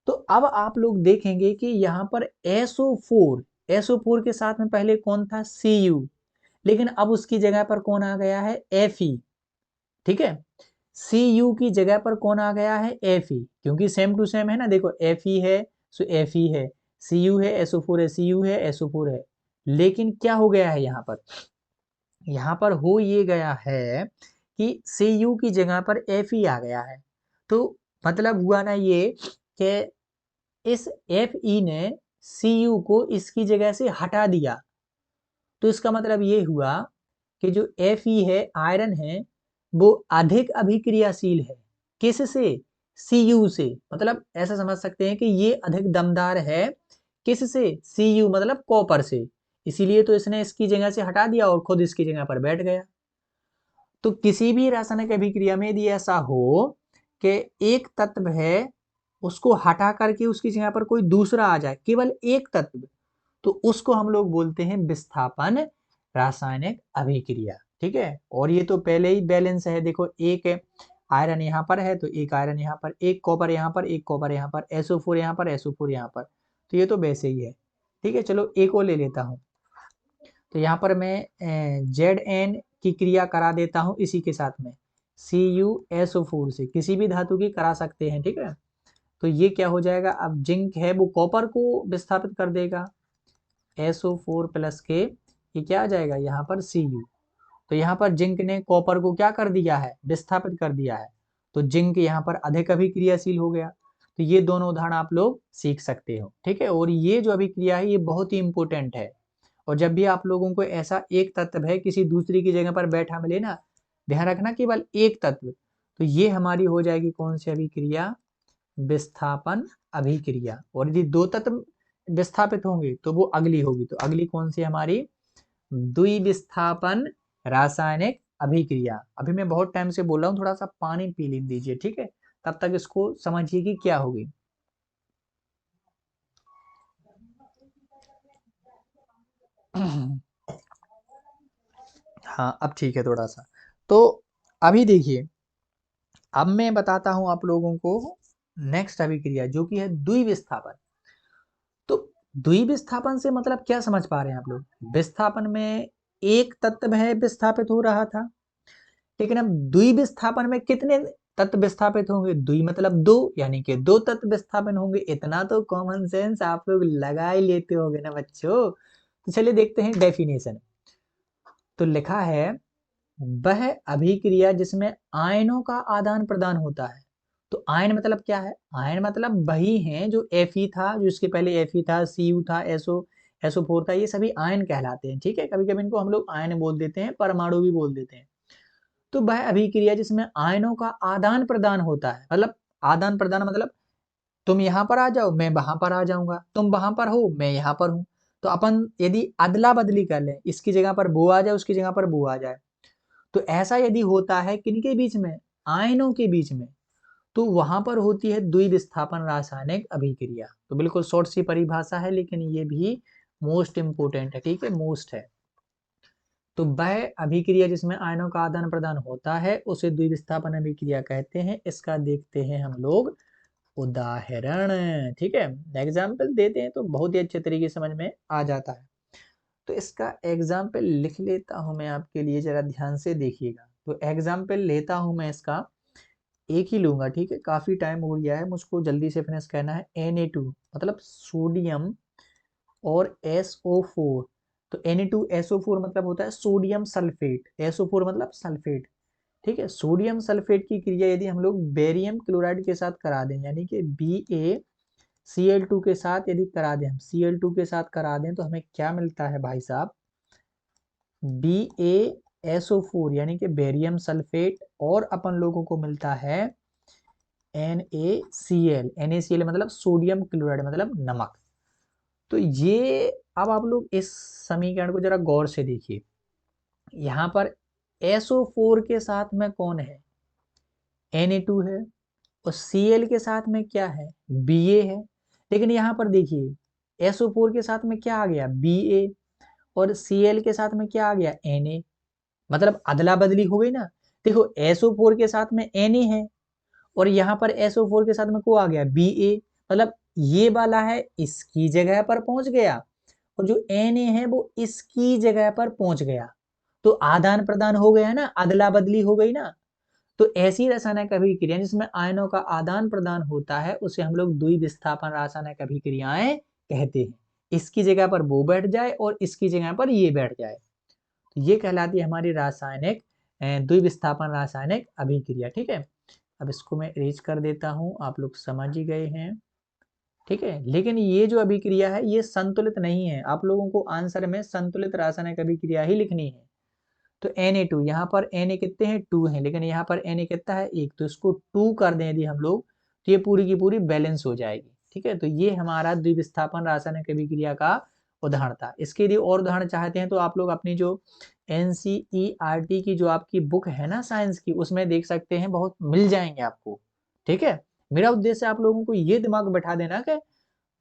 तो अब आप लोग देखेंगे कि यहाँ पर SO4 के साथ में पहले कौन था, Cu, लेकिन अब उसकी जगह पर कौन आ गया है, Fe। ठीक है, Cu की जगह पर कौन आ गया है, Fe, क्योंकि सेम टू सेम है ना। देखो Fe है सो Fe है, Cu है SO4 है, Cu है SO4 है। लेकिन क्या हो गया है यहाँ पर हो ये गया है कि Cu की जगह पर Fe आ गया है। तो मतलब हुआ ना ये कि इस Fe ने Cu को इसकी जगह से हटा दिया। तो इसका मतलब ये हुआ कि जो Fe है, आयरन है, वो अधिक अभिक्रियाशील है। किससे, Cu से। मतलब ऐसा समझ सकते हैं कि ये अधिक दमदार है, किससे, Cu मतलब कॉपर से। इसीलिए तो इसने इसकी जगह से हटा दिया और खुद इसकी जगह पर बैठ गया। तो किसी भी रासायनिक अभिक्रिया में यदि ऐसा हो कि एक तत्व है, उसको हटा करके उसकी जगह पर कोई दूसरा आ जाए, केवल एक तत्व, तो उसको हम लोग बोलते हैं विस्थापन रासायनिक अभिक्रिया। ठीक है, और ये तो पहले ही बैलेंस है। देखो एक आयरन यहाँ पर है तो एक आयरन यहाँ पर, एक कॉपर यहाँ पर, एक कॉपर यहाँ पर, SO4 यहाँ पर, SO4 यहाँ पर, तो ये तो वैसे ही है। ठीक है, चलो एक और ले लेता हूँ। तो यहाँ पर मैं Zn की क्रिया करा देता हूँ इसी के साथ में, CuSO4 से, किसी भी धातु की करा सकते हैं। ठीक है, तो ये क्या हो जाएगा, अब जिंक है वो कॉपर को विस्थापित कर देगा, SO4 प्लस के, ये क्या आ जाएगा यहाँ पर Cu। तो यहाँ पर जिंक ने कॉपर को क्या कर दिया है, विस्थापित कर दिया है, तो जिंक यहाँ पर अधिक अभिक्रियाशील हो गया। तो ये दोनों उदाहरण आप लोग सीख सकते हो। ठीक है, और ये जो अभिक्रिया है ये बहुत ही इंपॉर्टेंट है। और जब भी आप लोगों को ऐसा एक तत्व है किसी दूसरी की जगह पर बैठा मिले ना, ध्यान रखना केवल एक तत्व, तो ये हमारी हो जाएगी कौन सी अभिक्रिया, विस्थापन अभिक्रिया। और यदि दो तत्व विस्थापित होंगे तो वो अगली होगी, तो अगली कौन सी हमारी, द्विविस्थापन रासायनिक अभिक्रिया। अभी मैं बहुत टाइम से बोल रहा हूँ, थोड़ा सा पानी पी लीजिए। ठीक है, तब तक इसको समझिए कि क्या होगी। हाँ अब ठीक है थोड़ा सा। तो अभी देखिए, अब मैं बताता हूं आप लोगों को नेक्स्ट अभिक्रिया जो कि है द्विविस्थापन। तो द्विविस्थापन से मतलब क्या समझ पा रहे हैं आप लोग, विस्थापन में एक तत्व है विस्थापित हो रहा था, लेकिन अब द्विविस्थापन में कितने तत्व विस्थापित होंगे, द्वि मतलब दो, यानी कि दो तत्व विस्थापन होंगे। इतना तो कॉमन सेंस आप लोग लगा ही लेते होंगे ना बच्चों। तो चलिए देखते हैं डेफिनेशन। तो लिखा है वह अभिक्रिया जिसमें आयनों का आदान प्रदान होता है। तो आयन मतलब क्या है, आयन मतलब वही हैं जो Fe था, जो इसके पहले Fe था, Cu था, SO4 था, ये सभी आयन कहलाते हैं। ठीक है, कभी कभी इनको हम लोग आयन बोल देते हैं, परमाणु भी बोल देते हैं। तो वह अभिक्रिया जिसमें आयनों का आदान प्रदान होता है, मतलब आदान प्रदान मतलब तुम यहाँ पर आ जाओ मैं वहां पर आ जाऊंगा, तुम वहां पर हो मैं यहाँ पर हूँ। तो अपन यदि अदला बदली कर लें, इसकी जगह पर वो आ जाए उसकी जगह पर वो आ जाए, तो ऐसा यदि होता है किनके बीच में, आयनों के बीच में, तो वहां पर होती है द्विविस्थापन रासायनिक अभिक्रिया। तो बिल्कुल शॉर्ट सी परिभाषा है, लेकिन ये भी मोस्ट इंपोर्टेंट है। ठीक है, मोस्ट है। तो वह अभिक्रिया जिसमें आयनों का आदान प्रदान होता है उसे द्विविस्थापन अभिक्रिया कहते हैं। इसका देखते हैं हम लोग उदाहरण। ठीक है, एग्जाम्पल देते हैं तो बहुत ही अच्छे तरीके से समझ में आ जाता है। तो इसका एग्जाम्पल लिख लेता हूं मैं आपके लिए, जरा ध्यान से देखिएगा। तो एग्जाम्पल लेता हूं मैं इसका, एक ही लूंगा, ठीक है, काफी टाइम हो गया है, मुझको जल्दी से फिनिश करना है। Na2 मतलब सोडियम और SO4। तो Na2SO4 मतलब होता है सोडियम सल्फेट, SO4 मतलब सल्फेट, ठीक है। सोडियम सल्फेट की क्रिया यदि हम लोग बेरियम क्लोराइड के साथ करा दें, यानी कि BaCl2 के साथ यदि करा दें, हम Cl2 के साथ करा दें, तो हमें क्या मिलता है भाई साहब, BaSO4 यानी कि बेरियम सल्फेट, और अपन लोगों को मिलता है NaCl मतलब सोडियम क्लोराइड मतलब नमक। तो ये, अब आप लोग इस समीकरण को जरा गौर से देखिए, यहाँ पर SO4 के साथ में कौन है, Na2 है, और Cl के साथ में क्या है, Ba है। लेकिन यहाँ पर देखिए SO4 के साथ में क्या आ गया, Ba, और Cl के साथ में क्या आ गया, Na, मतलब अदला बदली हो गई ना। देखो SO4 के साथ में Na है, और यहाँ पर SO4 के साथ में को आ गया Ba, मतलब ये वाला है इसकी जगह पर पहुंच गया, और जो Na है वो इसकी जगह पर पहुंच गया। तो आदान प्रदान हो गया ना, अदला बदली हो गई ना। तो ऐसी रासायनिक अभिक्रिया जिसमें आयनों का आदान प्रदान होता है उसे हम लोग द्विविस्थापन रासायनिक अभिक्रियाएं कहते हैं। इसकी जगह पर वो बैठ जाए और इसकी जगह पर ये बैठ जाए, तो ये कहलाती है हमारी रासायनिक द्विविस्थापन रासायनिक अभिक्रिया, ठीक है। अब इसको मैं इरेज कर देता हूं, आप लोग समझ ही गए हैं, ठीक है। लेकिन ये जो अभिक्रिया है ये संतुलित नहीं है, आप लोगों को आंसर में संतुलित रासायनिक अभिक्रिया ही लिखनी है। तो Na2, यहाँ पर Na कितने हैं, 2 हैं, लेकिन यहाँ पर Na कितना है, 1, तो इसको 2 कर दें यदि हम लोग, तो ये पूरी की पूरी बैलेंस हो जाएगी, ठीक है। तो ये हमारा द्विविस्थापन रासायनिक अभिक्रिया का उदाहरण था। इसके यदि और उदाहरण चाहते हैं तो आप लोग अपनी जो NCERT की जो आपकी बुक है ना साइंस की, उसमें देख सकते हैं, बहुत मिल जाएंगे आपको, ठीक है। मेरा उद्देश्य आप लोगों को ये दिमाग बैठा देना कि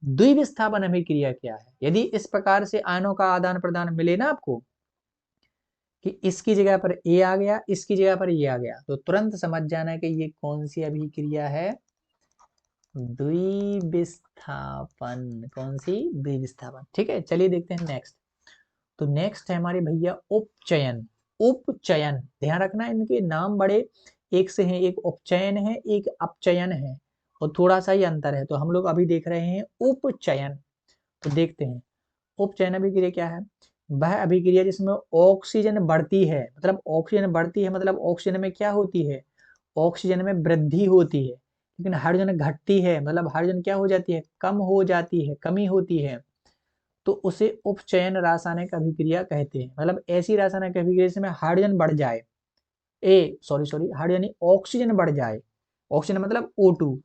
द्विविस्थापन अभिक्रिया क्या है। यदि इस प्रकार से आयनों का आदान प्रदान मिले ना आपको, कि इसकी जगह पर ए आ गया, इसकी जगह पर ये आ गया, तो तुरंत समझ जाना कि ये कौन सी अभिक्रिया है, द्विविस्थापन। कौन सी, द्विविस्थापन, ठीक है। चलिए देखते हैं नेक्स्ट। तो नेक्स्ट है हमारे भैया उपचयन। उपचयन, ध्यान रखना इनके नाम बड़े एक से हैं, एक उपचयन है, एक अपचयन है, और थोड़ा सा ही अंतर है। तो हम लोग अभी देख रहे हैं उपचयन। तो देखते हैं उपचयन अभिक्रिया क्या है। वह अभिक्रिया जिसमें ऑक्सीजन बढ़ती है, मतलब ऑक्सीजन बढ़ती है मतलब ऑक्सीजन में क्या होती है, ऑक्सीजन में वृद्धि होती है, लेकिन हाइड्रोजन घटती है, मतलब हाइड्रोजन क्या हो जाती है, कम हो जाती है, कमी होती है। तो उसे उपचयन रासायनिक अभिक्रिया कहते हैं। मतलब ऐसी रासायनिक अभिक्रिया जिसमें हाइड्रोजन बढ़ जाए, सॉरी हाइड्रोजन, ऑक्सीजन बढ़ जाए, ऑक्सीजन मतलब O2,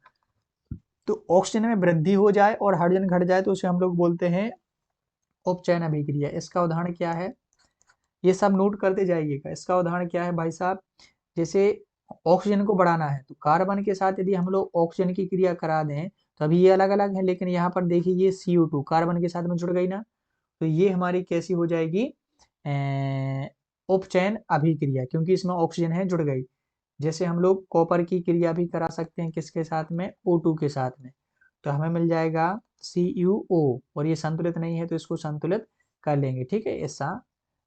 तो ऑक्सीजन में वृद्धि हो जाए और हाइड्रोजन घट जाए, तो उसे हम लोग बोलते हैं उपचयन अभिक्रिया। इसका उदाहरण क्या है, ये सब नोट करते जाइएगा। इसका उदाहरण क्या है भाई साहब, जैसे ऑक्सीजन को बढ़ाना है, तो कार्बन के साथ यदि हम लोग ऑक्सीजन की क्रिया करा दें, तो अभी ये अलग अलग है, लेकिन यहाँ पर देखिए ये CO2 कार्बन के साथ में जुड़ गई ना, तो ये हमारी कैसी हो जाएगी, उपचयन अभिक्रिया, क्योंकि इसमें ऑक्सीजन है, जुड़ गई। जैसे हम लोग कॉपर की क्रिया भी करा सकते हैं, किसके साथ में, O2 के साथ में, तो हमें मिल जाएगा CuO, और ये संतुलित नहीं है तो इसको संतुलित कर लेंगे, ठीक है ऐसा।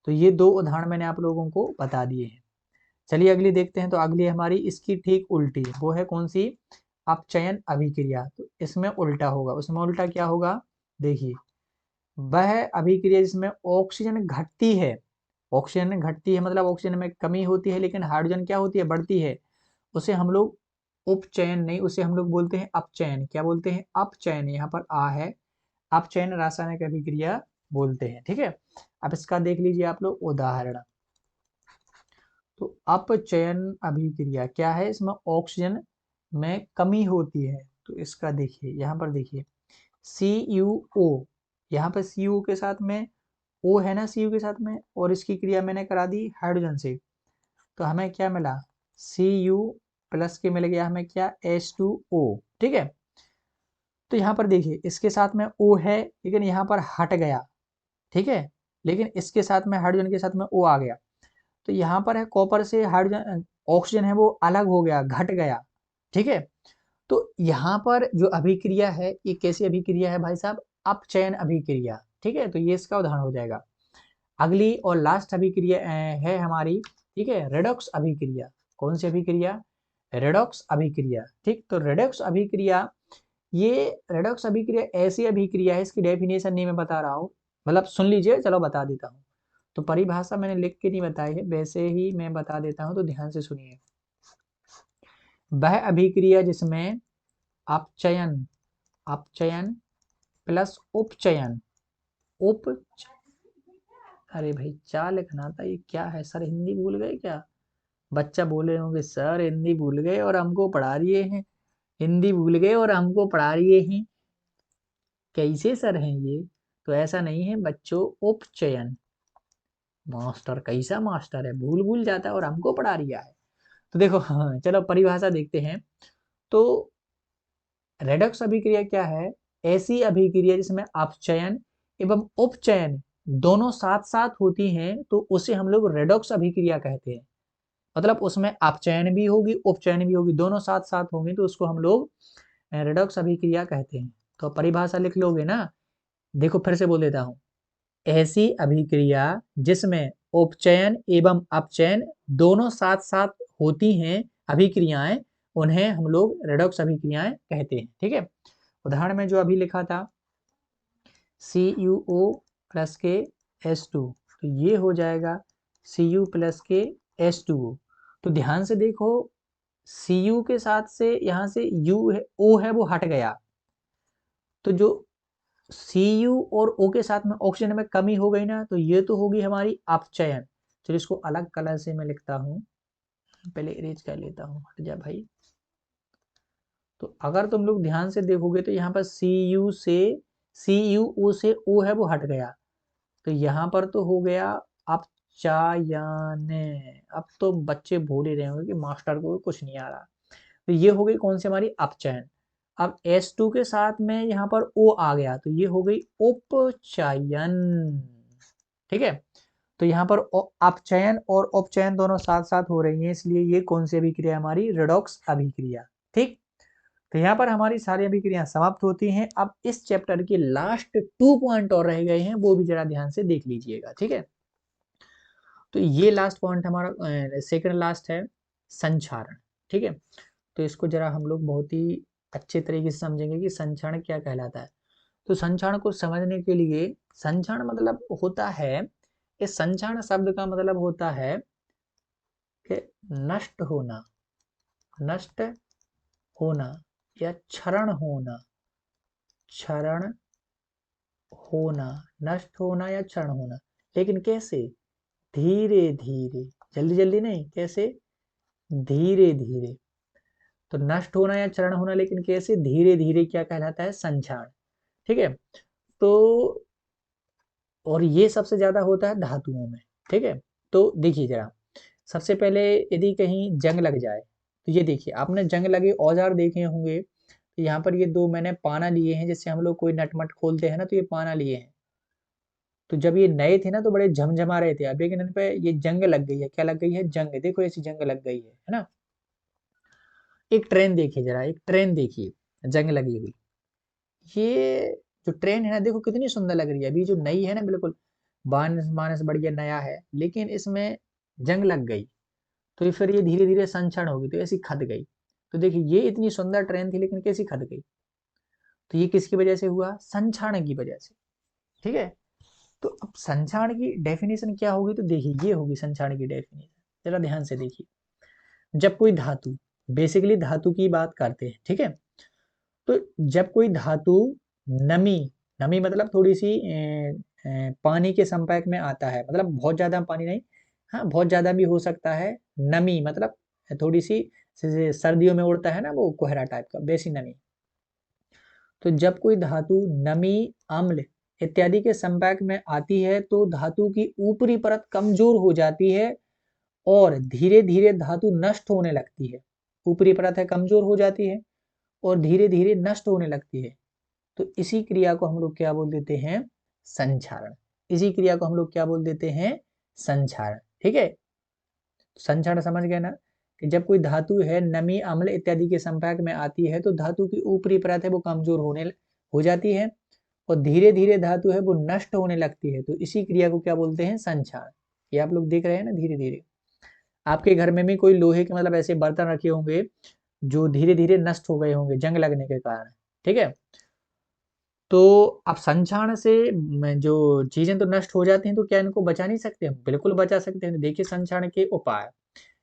तो ये दो उदाहरण मैंने आप लोगों को बता दिए हैं। चलिए अगली देखते हैं। तो अगली हमारी इसकी ठीक उल्टी, वो है कौन सी, अपचयन अभिक्रिया। तो इसमें उल्टा होगा, उसमें उल्टा क्या होगा, देखिए वह अभिक्रिया जिसमें ऑक्सीजन घटती है, ऑक्सीजन घटती है मतलब ऑक्सीजन में कमी होती है, लेकिन हाइड्रोजन क्या होती है, बढ़ती है, उसे हम लोग उपचयन नहीं, उसे हम लोग बोलते हैं अपचयन। क्या बोलते हैं, अपचयन, यहाँ पर आ है, अपचयन रासायनिक अभिक्रिया बोलते हैं, ठीक है। अब इसका देख लीजिए आप लोग उदाहरण। तो अपचयन अभिक्रिया क्या है, इसमें ऑक्सीजन में कमी होती है। तो इसका देखिए यहाँ पर देखिए CuO, यहाँ पर CuO के साथ में O है ना, Cu के साथ में, और इसकी क्रिया मैंने करा दी हाइड्रोजन से, तो हमें क्या मिला, Cu प्लस के मिल गया हमें क्या, H2O, ठीक है। तो यहाँ पर देखिए इसके साथ में O है, लेकिन यहाँ पर हट गया, ठीक है, लेकिन इसके साथ में हाइड्रोजन के साथ में O आ गया। तो यहाँ पर है कॉपर से हाइड्रोजन, ऑक्सीजन है वो अलग हो गया, घट गया, ठीक है। तो यहाँ पर जो अभिक्रिया है ये कैसी अभिक्रिया है भाई साहब, अपचयन अभिक्रिया, ठीक है। तो ये इसका उदाहरण हो जाएगा। अगली और लास्ट अभिक्रिया है हमारी, ठीक है, रेडॉक्स अभिक्रिया। कौन सी अभिक्रिया? रेडॉक्स अभिक्रिया। ठीक, तो रेडॉक्स अभिक्रिया, ये रेडॉक्स अभिक्रिया ऐसी अभिक्रिया है, इसकी डेफिनेशन नहीं मैं बता रहा हूँ, मतलब सुन लीजिए, चलो बता देता हूँ। तो परिभाषा मैंने लिख के नहीं बताई है, वैसे ही मैं बता देता हूँ, तो ध्यान से सुनिए। वह अभिक्रिया जिसमें अपचयन अपचयन प्लस उपचयन उप अरे भाई क्या लिखना था, ये क्या है सर, हिंदी भूल गए क्या? बच्चा बोले होंगे सर हिंदी भूल गए और हमको पढ़ा रही हैं, हिंदी भूल गए और हमको पढ़ा रही हैं, कैसे सर हैं ये? तो ऐसा नहीं है बच्चों, उपचयन। मास्टर कैसा मास्टर है, भूल भूल जाता है और हमको पढ़ा रिया है। तो देखो, हाँ, चलो परिभाषा देखते हैं। तो रेडॉक्स अभिक्रिया क्या है? ऐसी अभिक्रिया जिसमें अपचयन एवं उपचयन दोनों साथ साथ होती हैं, तो उसे हम लोग रेडॉक्स अभिक्रिया कहते हैं। मतलब उसमें अपचयन भी होगी उपचयन भी होगी, दोनों साथ साथ होंगे, तो उसको हम लोग रेडॉक्स अभिक्रिया कहते हैं। तो परिभाषा लिख लोगे ना? देखो फिर से बोल देता हूँ। ऐसी अभिक्रिया जिसमें उपचयन एवं अपचयन दोनों साथ साथ होती हैं अभिक्रियाएं, उन्हें हम लोग रेडॉक्स अभिक्रियाएं कहते हैं। ठीक है, उदाहरण में जो अभी लिखा था CuO प्लस के H2, तो ये हो जाएगा Cu प्लस के H2O। तो ध्यान से देखो, Cu के साथ से यहाँ से U है, O है वो हट गया, तो जो Cu और O के साथ में ऑक्सीजन में कमी हो गई ना, तो ये तो होगी हमारी अपचयन। चलो इसको अलग कलर से मैं लिखता हूँ, पहले इरेज कर लेता हूँ, हट जा भाई। तो अगर तुम लोग ध्यान से देखोगे तो यहाँ पर Cu से CuO से O है वो हट गया, तो यहाँ पर तो हो गया अपचायन। अब तो बच्चे भूल ही रहे होंगे कि मास्टर को कुछ नहीं आ रहा। तो ये हो गई कौन सी हमारी अपचयन। अब H2 के साथ में यहाँ पर O आ गया, तो ये हो गई उपचयन। ठीक है, तो यहाँ पर अपचयन और उपचयन दोनों साथ साथ हो रही हैं, इसलिए ये कौन सी अभिक्रिया हमारी? रेडॉक्स अभिक्रिया। ठीक, तो यहाँ पर हमारी सारी अभिक्रियाएं समाप्त होती हैं। अब इस चैप्टर के लास्ट 2 पॉइंट और रह गए हैं, वो भी जरा ध्यान से देख लीजिएगा। ठीक है, तो ये लास्ट पॉइंट हमारा सेकंड लास्ट है, संक्षारण। ठीक है, तो इसको जरा हम लोग बहुत ही अच्छे तरीके से समझेंगे कि संक्षारण क्या कहलाता है। तो संक्षारण को समझने के लिए, संक्षारण मतलब होता है, इस संक्षारण शब्द का मतलब होता है कि नष्ट होना, नष्ट होना या क्षरण होना, क्षरण होना, नष्ट होना या क्षरण होना। लेकिन कैसे? धीरे धीरे, जल्दी जल्दी नहीं, कैसे? धीरे धीरे। तो नष्ट होना या क्षरण होना, लेकिन कैसे? धीरे धीरे, क्या कहलाता है? संक्षारण। ठीक है, तो और ये सबसे ज्यादा होता है धातुओं में। ठीक है, तो देखिए जरा, सबसे पहले यदि कहीं जंग लग जाए, तो ये देखिए, आपने जंग लगे औजार देखे होंगे, तो यहाँ पर ये दो मैंने पाना लिए हैं, जिससे हम लोग कोई नटमट खोलते हैं ना, तो ये पाना लिए हैं। तो जब ये नए थे ना तो बड़े झमझमा रहे थे, अब लेकिन इन पे ये जंग लग गई है। क्या लग गई है? जंग। देखो ऐसी जंग लग गई है ना। एक ट्रेन देखिए जरा, एक ट्रेन देखिए जंग लगी हुई, ये जो ट्रेन है ना, देखो कितनी सुंदर लग रही है, अभी जो नई है ना, बिल्कुल बानस मानस बढ़िया नया है, लेकिन इसमें जंग लग गई, तो फिर ये धीरे धीरे संक्षरण होगी, तो ऐसी खद गई। तो देखिए ये इतनी सुंदर ट्रेन थी, लेकिन कैसी खद गई? तो ये किसकी वजह से हुआ? संक्षारण की वजह से। ठीक है, तो अब संक्षारण की डेफिनेशन क्या होगी? तो देखिए ये होगी संक्षारण की डेफिनेशन, जरा ध्यान से देखिए। जब कोई धातु, बेसिकली धातु की बात करते हैं, ठीक है, तो जब कोई धातु नमी, नमी मतलब थोड़ी सी पानी के संपर्क में आता है, मतलब बहुत ज्यादा पानी नहीं, हाँ बहुत ज्यादा भी हो सकता है। नमी मतलब थोड़ी सी, जैसे सर्दियों में उड़ता है ना वो कोहरा टाइप का, वैसी नमी। तो जब कोई धातु नमी, अम्ल इत्यादि के संपर्क में आती है, तो धातु की ऊपरी परत कमजोर हो जाती है और धीरे धीरे धातु नष्ट होने लगती है। ऊपरी परत है कमजोर हो जाती है और धीरे धीरे नष्ट होने लगती है। तो इसी क्रिया को हम लोग क्या बोल देते हैं? संक्षारण। इसी क्रिया को हम लोग क्या बोल देते हैं? संक्षारण। ठीक है, संक्षारण समझ गए ना, कि जब कोई धातु है नमी, अम्ल इत्यादि के संपर्क में आती है, तो धातु की ऊपरी परत है वो कमजोर होने हो जाती है और धीरे धीरे धातु है वो नष्ट होने लगती है, तो इसी क्रिया को क्या बोलते हैं, संक्षारण। ये आप लोग देख रहे हैं ना, धीरे धीरे आपके घर में भी कोई लोहे के मतलब ऐसे बर्तन रखे होंगे जो धीरे धीरे नष्ट हो गए होंगे जंग लगने के कारण, ठीक है। तो अब संक्षारण से जो चीजें तो नष्ट हो जाती हैं, तो क्या इनको बचा नहीं सकते हम? बिल्कुल बचा सकते हैं। देखिए संक्षारण के उपाय,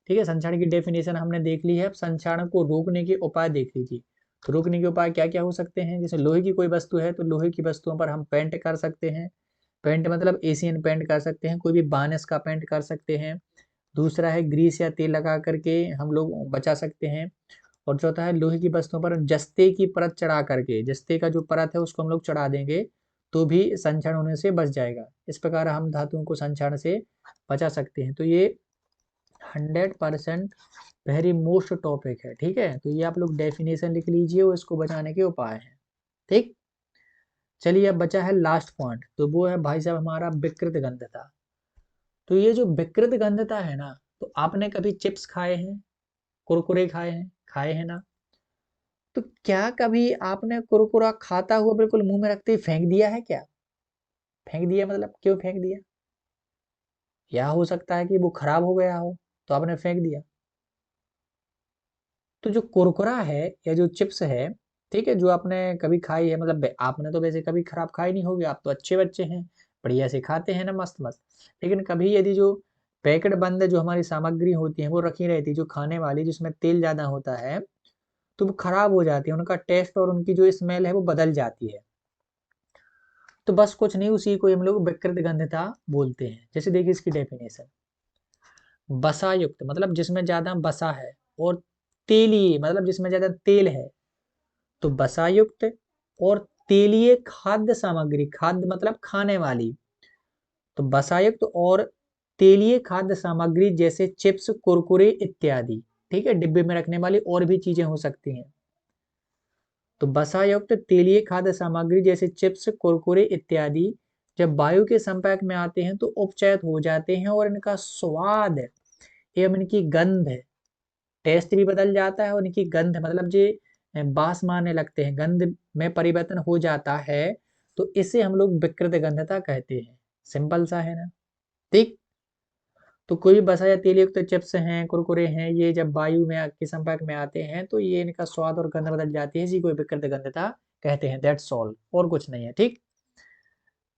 ठीक है, संक्षारण की डेफिनेशन हमने देख ली है। अब संक्षारण को रोकने के उपाय देख लीजिए। तो रोकने के उपाय क्या क्या हो सकते हैं? जैसे लोहे की कोई वस्तु है तो लोहे की वस्तुओं पर हम पेंट कर सकते हैं। पेंट मतलब एशियन पेंट कर सकते हैं, कोई भी बार्निश का पेंट कर सकते हैं। दूसरा है ग्रीस या तेल लगा करके हम लोग बचा सकते हैं। और चौथा है लोहे की वस्तुओं पर जस्ते की परत चढ़ा करके, जस्ते का जो परत है उसको हम लोग चढ़ा देंगे तो भी संक्षारण होने से बच जाएगा। इस प्रकार हम धातुओं को संक्षारण से बचा सकते हैं। तो ये 100% वेरी मोस्ट टॉपिक है, ठीक है। तो ये आप लोग डेफिनेशन लिख लीजिए और इसको बचाने के उपाय हैं, ठीक। चलिए अब बचा है लास्ट पॉइंट, तो वो है भाई साहब हमारा विकृत गंधता। तो ये जो विकृत गंधता है ना, तो आपने कभी चिप्स खाए हैं, कुरकुरे खाए हैं ना? तो क्या कभी आपने कुरकुरा खाता हुआ बिल्कुल मुंह में रखते ही फेंक दिया है क्या? फेंक दिया मतलब क्यों फेंक दिया? या हो सकता है कि वो खराब हो गया हो तो आपने फेंक दिया। तो जो कुरकुरा है या जो चिप्स है, ठीक है, जो आपने कभी खाई है, मतलब आपने तो वैसे कभी खराब खाई नहीं होगी, आप तो अच्छे बच्चे हैं, बढ़िया से खाते हैं ना, मस्त मस्त। लेकिन कभी यदि जो पैकेट बंद जो हमारी सामग्री होती है वो रखी रहती, जो खाने वाली जिसमें तेल ज़्यादा होता है, तो वो खराब हो जाती है, उनका टेस्ट और उनकी जो स्मेल है वो बदल जाती है। तो बस कुछ नहीं, उसी को हम लोग विकृत गंधता बोलते हैं। जैसे देखिए इसकी डेफिनेशन, बसा युक्त मतलब जिसमें ज्यादा बसा है, और तेलीय मतलब जिसमें ज्यादा तेल है। तो बसा युक्त और तेलीय खाद्य सामग्री, खाद्य मतलब खाने वाली, तो बसायुक्त और तेलीय खाद्य सामग्री जैसे चिप्स कुरकुरे इत्यादि, ठीक है, डिब्बे में रखने वाली और भी चीजें हो सकती हैं। तो बसायुक्त तेलीय खाद्य सामग्री जैसे चिप्स कुरकुरे इत्यादि जब वायु के संपर्क में आते हैं तो उपचयित हो जाते हैं, और इनका स्वाद एवं इनकी गंध, टेस्ट भी बदल जाता है, और इनकी गंध मतलब जो बास मारने लगते हैं, गंध में परिवर्तन हो जाता है। तो इसे हम लोग विकृत गंधता कहते हैं। सिंपल सा है ना, ठीक। तो कोई भी बसा या तेल युक्त चिप्स हैं, कुरकुरे हैं, ये जब वायु में के संपर्क में आते हैं तो ये इनका स्वाद और गंध बदल जाती है, इसी को विकृत गंधता कहते हैं। दैट्स ऑल, और कुछ नहीं है, ठीक।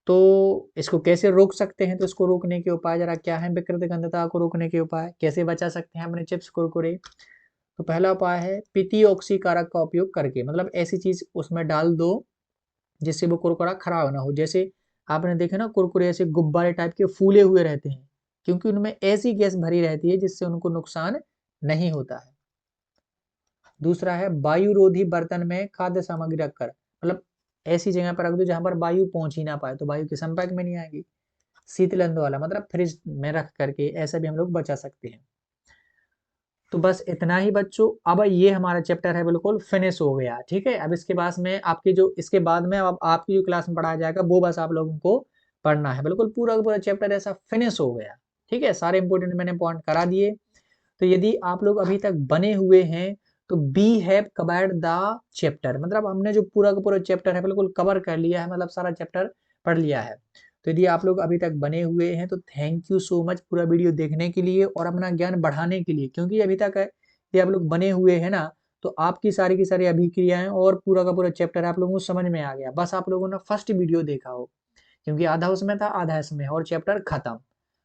तो इसको कैसे रोक सकते हैं? तो इसको रोकने के उपाय जरा क्या है, विकृत गंधता को रोकने के उपाय कैसे बचा सकते हैं अपने चिप्स कुरकुरे? तो पहला उपाय है पिति ऑक्सीकारक का उपयोग करके, मतलब ऐसी चीज उसमें डाल दो जिससे वो कुरकुरा खराब ना हो। जैसे आपने देखा ना, कुरकुरे ऐसे गुब्बारे टाइप के फूले हुए रहते हैं, क्योंकि उनमें ऐसी गैस भरी रहती है जिससे उनको नुकसान नहीं होता है। दूसरा है वायुरोधी बर्तन में खाद्य सामग्री रखकर, मतलब ऐसी जगह पर रख दो जहां पर वायु पहुंच ही ना पाए, तो वायु के संपर्क में नहीं आएगी। शीतलंद वाला मतलब फ्रिज में रख करके, ऐसा भी हम लोग बचा सकते हैं। तो बस इतना ही बच्चों, अब ये हमारा चैप्टर है बिल्कुल फिनिश हो गया, ठीक है। अब इसके बाद में आपकी जो इसके बाद में अब आपकी जो क्लास में पढ़ाया जाएगा वो बस आप लोगों को पढ़ना है, बिल्कुल पूरा का पूरा चैप्टर ऐसा फिनिश हो गया, ठीक है। सारे इंपोर्टेंट मैंने पॉइंट करा दिए। तो यदि आप लोग अभी तक बने हुए हैं तो we have covered the chapter, मतलब हमने जो पूरा का पूरा चैप्टर है बिल्कुल कवर कर लिया है, मतलब सारा चैप्टर पढ़ लिया है। तो यदि आप लोग अभी तक बने हुए हैं तो थैंक यू सो मच पूरा वीडियो देखने के लिए और अपना ज्ञान बढ़ाने के लिए, क्योंकि अभी तक यदि आप लोग बने हुए हैं ना, तो आपकी सारी की सारी अभिक्रियाएं और पूरा का पूरा चैप्टर आप लोगों को समझ में आ गया। बस आप लोगों ने फर्स्ट वीडियो देखा हो, क्योंकि आधा उसमें था आधा इसमें, और चैप्टर खत्म।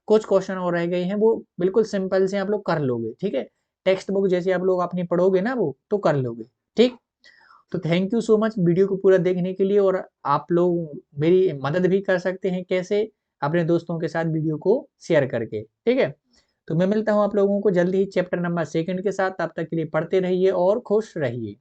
कुछ क्वेश्चन और रह गए हैं, वो बिल्कुल सिंपल से आप लोग कर लोगे, ठीक है। टेक्स्ट बुक जैसे आप लोग अपनी पढ़ोगे ना वो तो कर लोगे, ठीक। तो thank you so much video को पूरा देखने के लिए, और आप लोग मेरी मदद भी कर सकते हैं, कैसे? अपने दोस्तों के साथ वीडियो को शेयर करके, ठीक है। तो मैं मिलता हूँ आप लोगों को जल्दी ही चैप्टर नंबर 2 के साथ, तब तक के लिए पढ़ते रहिए और खुश रहिए।